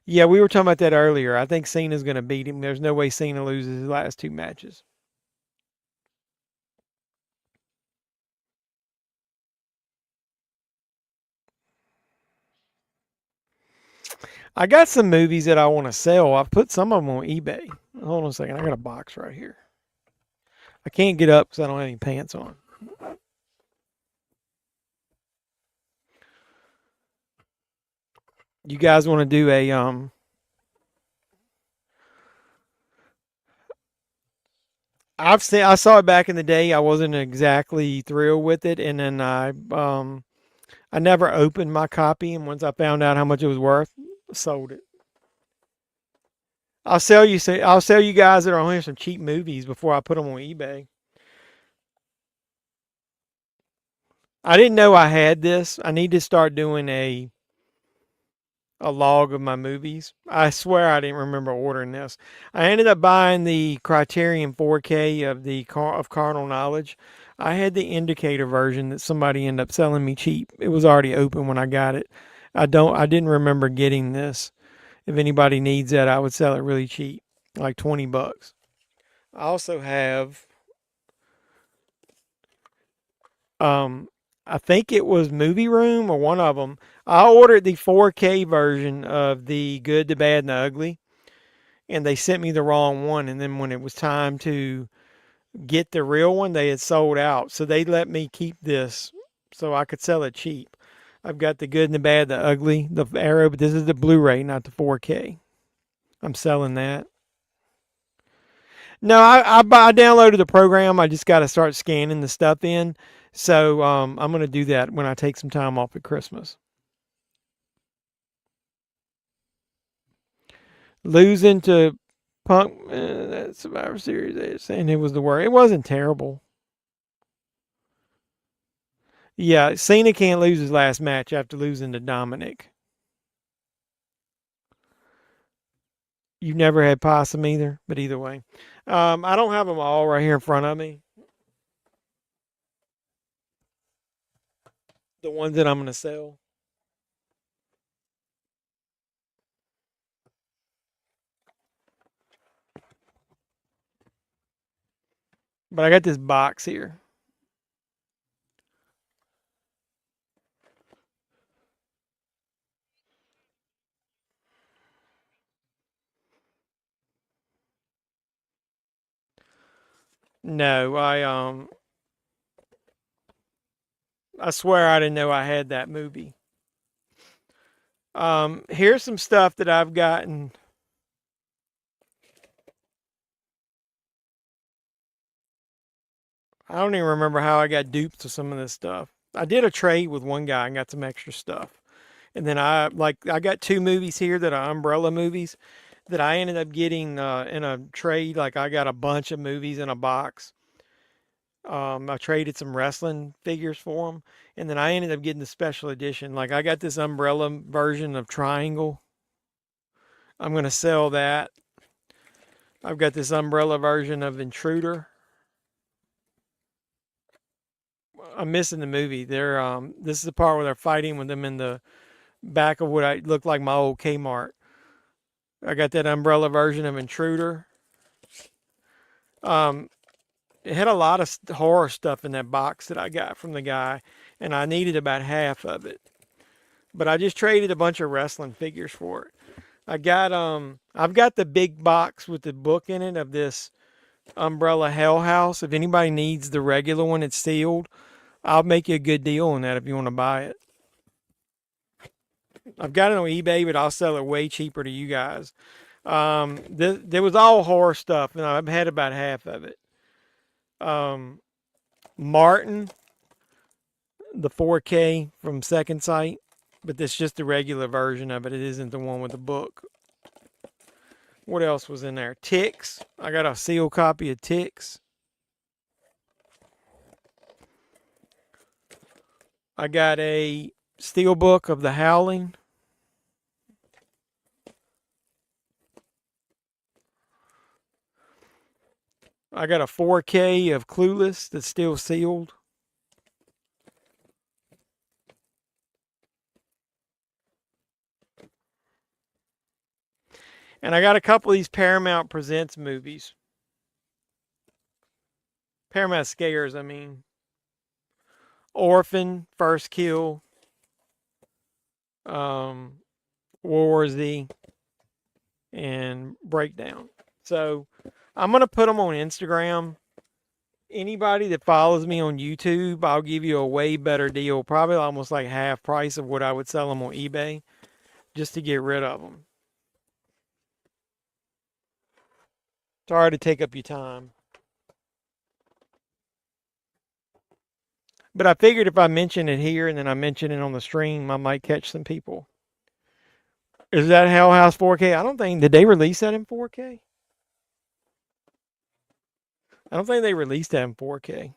Yeah, we were talking about that earlier. I think Cena's going to beat him. There's no way Cena loses his last 2 matches. I got some movies that I want to sell. I've put some of them on eBay. Hold on a second. I got a box right here. I can't get up because I don't have any pants on. You guys want to do a I saw it back in the day. I wasn't exactly thrilled with it, and then I never opened my copy, and once I found out how much it was worth, sold it. I'll sell you guys that are on here some cheap movies before I put them on eBay. I didn't know I had this. I need to start doing a log of my movies. I swear I didn't remember ordering this. I ended up buying the Criterion 4K of Carnal Knowledge. I had the indicator version that somebody ended up selling me cheap. It was already open when I got it. I didn't remember getting this. If anybody needs that, I would sell it really cheap, like $20. I also have I think it was Movie Room or one of them. I ordered the 4K version of The Good, the Bad, and the Ugly, and they sent me the wrong one. And then when it was time to get the real one, they had sold out. So they let me keep this so I could sell it cheap. I've got The Good and the Bad, the Ugly, the Arrow, but this is the Blu-ray, not the 4K. I'm selling that. No, I downloaded the program. I just got to start scanning the stuff in. So I'm going to do that when I take some time off at Christmas. Losing to Punk, that Survivor Series, they're saying it was the worst. It wasn't terrible. Yeah, Cena can't lose his last match after losing to Dominic. You've never had possum either, but either way. I don't have them all right here in front of me. The ones that I'm going to sell. But I got this box here. No, I swear I didn't know I had that movie. Here's some stuff that I've gotten. I don't even remember how I got duped to some of this stuff. I did a trade with one guy and got some extra stuff. And then I got 2 movies here that are Umbrella movies that I ended up getting in a trade. Like I got a bunch of movies in a box. I traded some wrestling figures for them, and then I ended up getting the special edition. Like I got this Umbrella version of Triangle. I'm gonna sell that. I've got this Umbrella version of Intruder. I'm missing the movie. This is the part where they're fighting with them in the back of what I looked like my old Kmart. I got that Umbrella version of Intruder. It had a lot of horror stuff in that box that I got from the guy, and I needed about half of it. But I just traded a bunch of wrestling figures for it. I've got the big box with the book in it of this Umbrella Hell House. If anybody needs the regular one, it's sealed. I'll make you a good deal on that if you want to buy it. I've got it on eBay, but I'll sell it way cheaper to you guys. There was all horror stuff, and I've had about half of it. Martin, the 4K from Second Sight, but that's just the regular version of it. It isn't the one with the book. What else was in there? Ticks. I got a sealed copy of Ticks. I got a steelbook of The Howling. I got a 4K of Clueless that's still sealed. And I got a couple of these Paramount Presents movies. Paramount Scares, I mean. Orphan, First Kill, World War Z, and Breakdown. So I'm going to put them on Instagram. Anybody that follows me on YouTube, I'll give you a way better deal. Probably almost like half price of what I would sell them on eBay just to get rid of them. Sorry to take up your time. But I figured if I mention it here and then I mention it on the stream, I might catch some people. Is that Hell House 4K? I don't think, did they release that in 4K? I don't think they released that in 4K.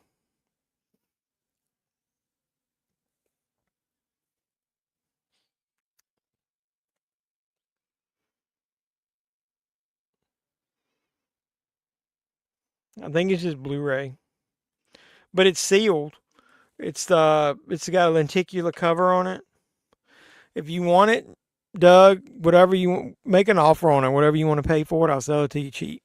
I think it's just Blu-ray. But it's sealed. It's got a lenticular cover on it. If you want it, Doug, whatever you want, make an offer on it, whatever you want to pay for it, I'll sell it to you cheap.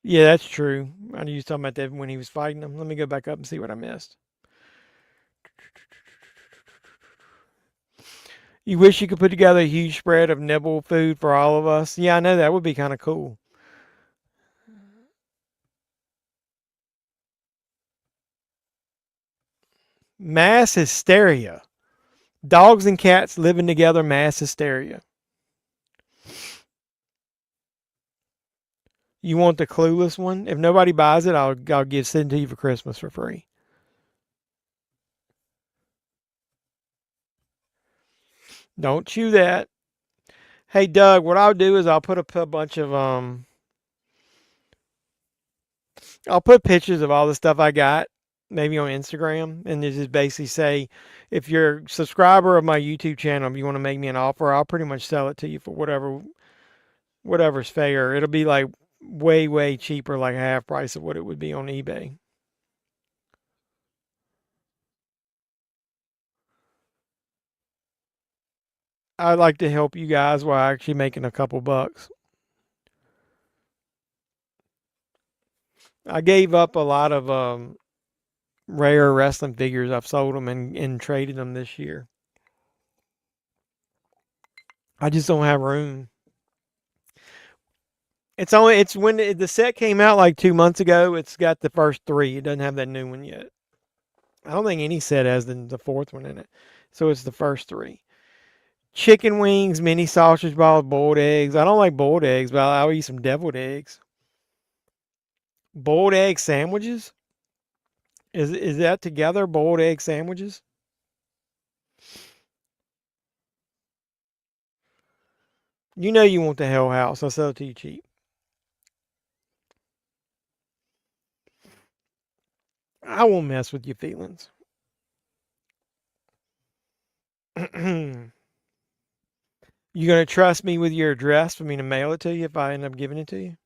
Yeah, that's true. I knew you was talking about that when he was fighting them. Let me go back up and see what I missed. You wish you could put together a huge spread of nibble food for all of us. Yeah, I know that would be kind of cool. Mass hysteria. Dogs and cats living together, mass hysteria. You want the Clueless one? If nobody buys it, I'll send it to you for Christmas for free. Don't chew that. Hey Doug, what I'll do is I'll put a bunch of I'll put pictures of all the stuff I got, maybe on Instagram, and just basically say, if you're a subscriber of my YouTube channel, if you want to make me an offer, I'll pretty much sell it to you for whatever's fair. It'll be like way, way cheaper, like half price of what it would be on eBay. I'd like to help you guys while actually making a couple bucks. I gave up a lot of rare wrestling figures. I've sold them and traded them this year. I just don't have room. It's when the set came out like 2 months ago. It's got the first three. It doesn't have that new one yet. I don't think any set has the fourth one in it. So it's the first three. Chicken wings, mini sausage balls, boiled eggs. I don't like boiled eggs, but I'll eat some deviled eggs. Boiled egg sandwiches? Is that together, boiled egg sandwiches? You know you want the Hell House. I'll sell it to you cheap. I won't mess with your feelings. You gonna trust me with your address for me to mail it to you if I end up giving it to you?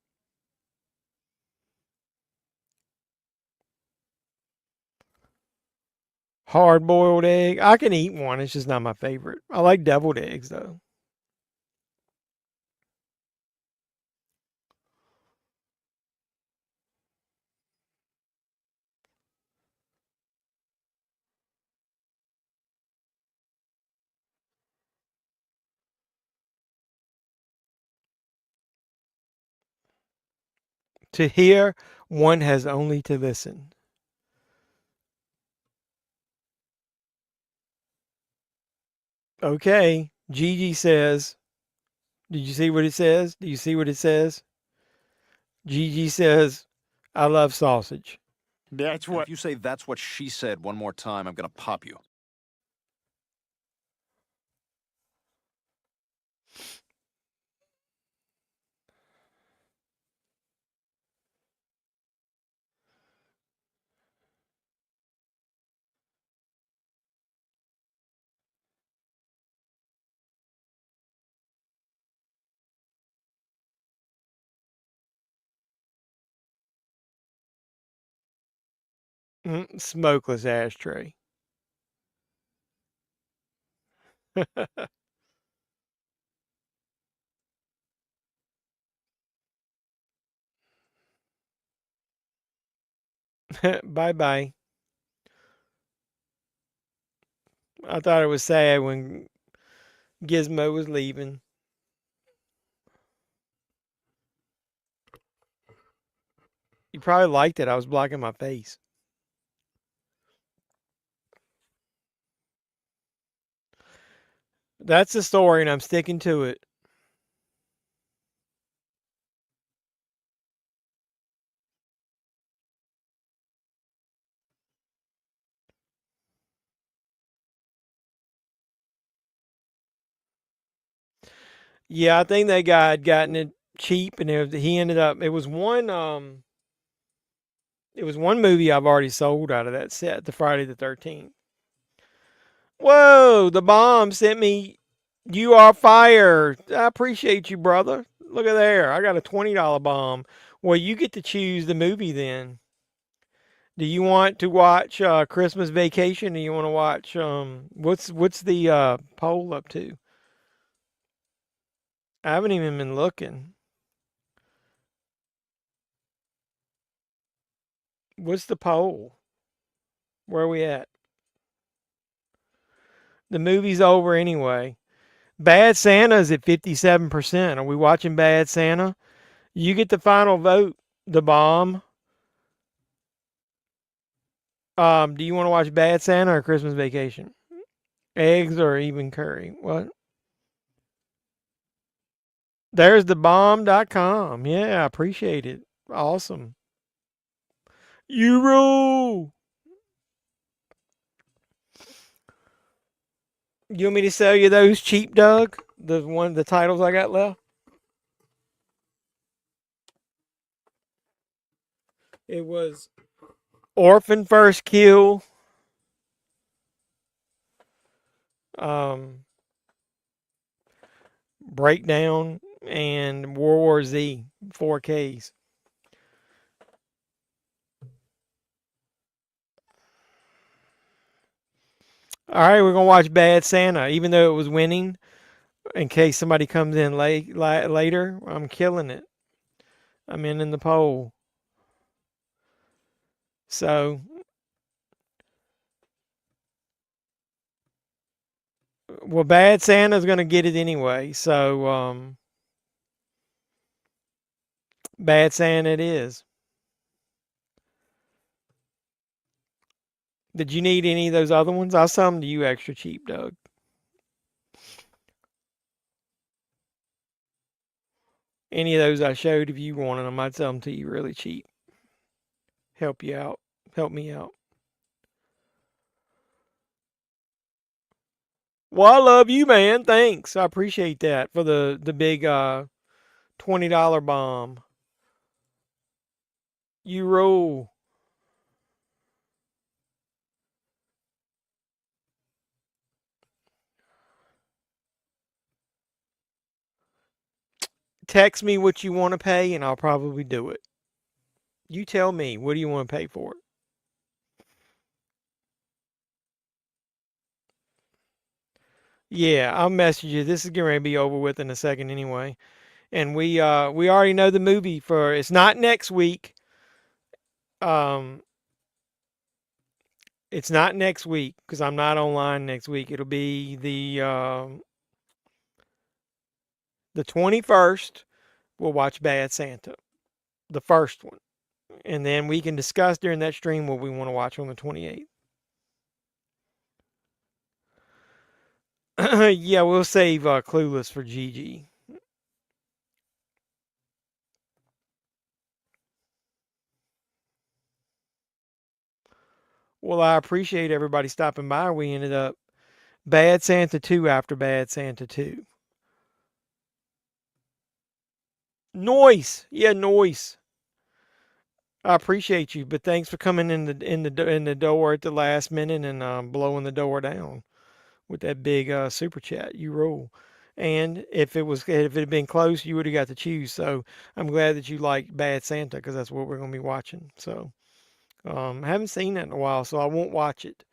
Hard boiled egg. I can eat one. It's just not my favorite. I like deviled eggs though. To hear, one has only to listen. Okay. Gigi says, did you see what it says? Do you see what it says? Gigi says, I love sausage. That's what. If you say that's what she said one more time, I'm going to pop you. Smokeless ashtray. Bye-bye. I thought it was sad when Gizmo was leaving. You probably liked it. I was blocking my face. That's the story, and I'm sticking to it. Yeah, I think that guy had gotten it cheap, and he ended up. It was one movie I've already sold out of that set, the Friday the 13th. Whoa, the bomb sent me. You are fire. I appreciate you, brother. Look at there. I got a $20 bomb. Well, you get to choose the movie then. Do you want to watch Christmas Vacation? Or do you want to watch what's the poll up to? I haven't even been looking. What's the poll? Where are we at? The movie's over anyway. Bad Santa's at 57%. Are we watching Bad Santa? You get the final vote. The bomb. Do you want to watch Bad Santa or Christmas Vacation? Eggs or even curry? What? There's thebomb.com. Yeah, I appreciate it. Awesome. Euro. You want me to sell you those cheap, Doug? The titles I got left? It was Orphan First Kill. Breakdown and World War Z 4Ks. All right, we're gonna watch Bad Santa, even though it was winning. In case somebody comes in later, I'm killing it. I'm in the poll. So, well, Bad Santa's gonna get it anyway. So, Bad Santa it is. Did you need any of those other ones? I'll sell them to you extra cheap, Doug. Any of those I showed, if you wanted them, I'd sell them to you really cheap. Help you out. Help me out. Well, I love you, man. Thanks. I appreciate that for the big $20 bomb. You roll. Text me what you want to pay, and I'll probably do it. You tell me, what do you want to pay for it? Yeah, I'll message you. This is going to be over with in a second anyway. And we already know the movie for it's not next week. It's not next week because I'm not online next week. It'll be the 21st. We'll watch Bad Santa, the first one, and then we can discuss during that stream what we want to watch on the 28th. Yeah, we'll save Clueless for Gigi. Well, I appreciate everybody stopping by. We ended up Bad Santa 2 after Bad Santa 2. Noise. Yeah, noise. I appreciate you, but thanks for coming in the door at the last minute and blowing the door down with that big super chat. You roll. And if it had been close, you would have got to choose. So I'm glad that you like Bad Santa because that's what we're going to be watching. So Haven't seen that in a while, so I won't watch it.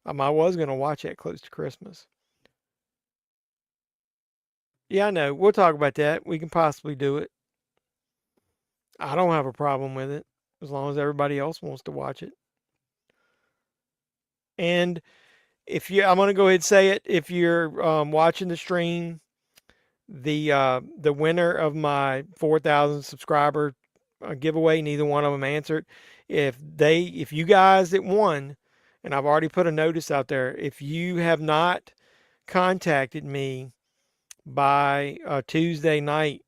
I was going to watch that close to Christmas. Yeah, I know. We'll talk about that. We can possibly do it. I don't have a problem with it as long as everybody else wants to watch it. And I'm going to go ahead and say it. If you're watching the stream, the winner of my 4,000 subscriber giveaway, neither one of them answered. If you guys that won, and I've already put a notice out there, if you have not contacted me by Tuesday night,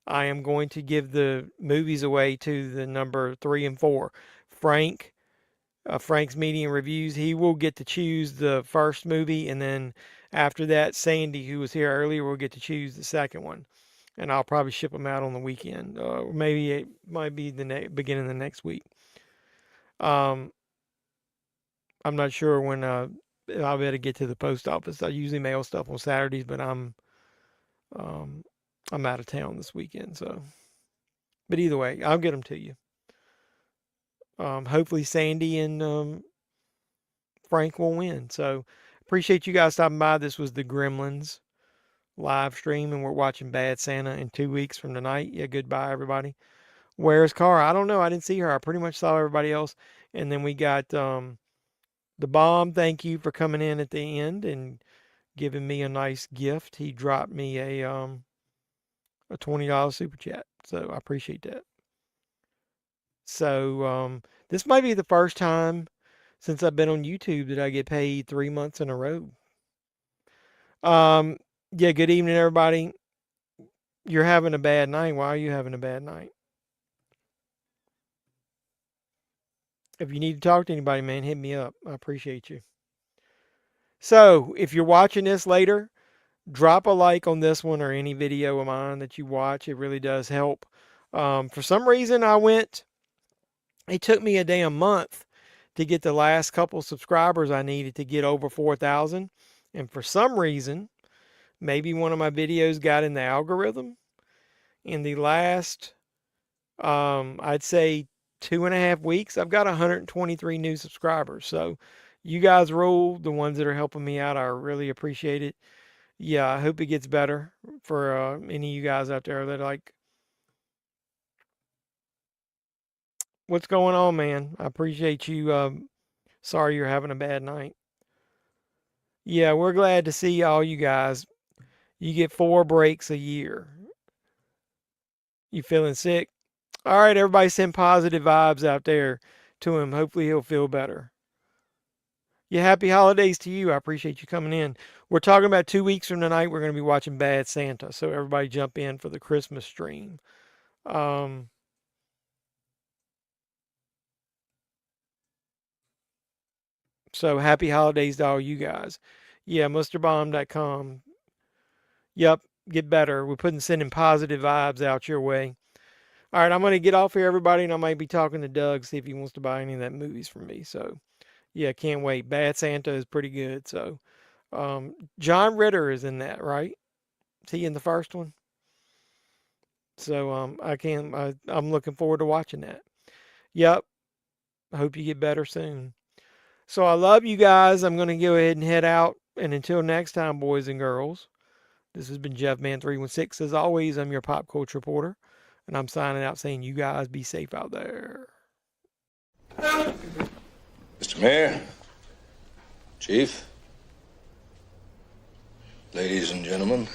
I am going to give the movies away to the number 3 and 4. Frank's Media and Reviews, he will get to choose the first movie, and then after that, Sandy, who was here earlier, will get to choose the second one. And I'll probably ship them out on the weekend. Maybe it might be the beginning of the next week. I'm not sure when I'll be able to get to the post office. I usually mail stuff on Saturdays, but I'm out of town this weekend, so. But either way, I'll get them to you. Hopefully Sandy and Frank will win. So appreciate you guys stopping by. This was the Gremlins live stream, and we're watching Bad Santa in 2 weeks from tonight. Yeah, goodbye, everybody. Where's Cara? I don't know. I didn't see her. I pretty much saw everybody else. And then we got the Bomb. Thank you for coming in at the end and giving me a nice gift. He dropped me a $20 super chat. So I appreciate that. So this might be the first time since I've been on YouTube that I get paid 3 months in a row. Yeah, good evening, everybody. You're having a bad night. Why are you having a bad night? If you need to talk to anybody, man, hit me up. I appreciate you. So if you're watching this later, drop a like on this one or any video of mine that you watch. It really does help. For some reason, it took me a damn month to get the last couple subscribers I needed to get over 4,000. And for some reason, maybe one of my videos got in the algorithm. In the last, I'd say 2.5 weeks, I've got 123 new subscribers. So you guys rule, the ones that are helping me out. I really appreciate it. Yeah, I hope it gets better for any of you guys out there that like, what's going on, man? I appreciate you. Sorry you're having a bad night. Yeah, we're glad to see all you guys. You get 4 breaks a year. You feeling sick? All right, everybody send positive vibes out there to him. Hopefully he'll feel better. Yeah, happy holidays to you. I appreciate you coming in. We're talking about 2 weeks from tonight. We're going to be watching Bad Santa. So everybody jump in for the Christmas stream. So happy holidays to all you guys. Yeah, MrBomb.com. Yep, get better. We're sending positive vibes out your way. All right, I'm going to get off here, everybody, and I might be talking to Doug, see if he wants to buy any of that movies from me. So, yeah, can't wait. Bad Santa is pretty good. So, John Ritter is in that, right? Is he in the first one? So, I'm looking forward to watching that. Yep. I hope you get better soon. So, I love you guys. I'm going to go ahead and head out. And until next time, boys and girls, this has been Jeffman31. As always, I'm your pop culture reporter. And I'm signing out saying you guys be safe out there. Mr. Mayor, Chief, ladies and gentlemen.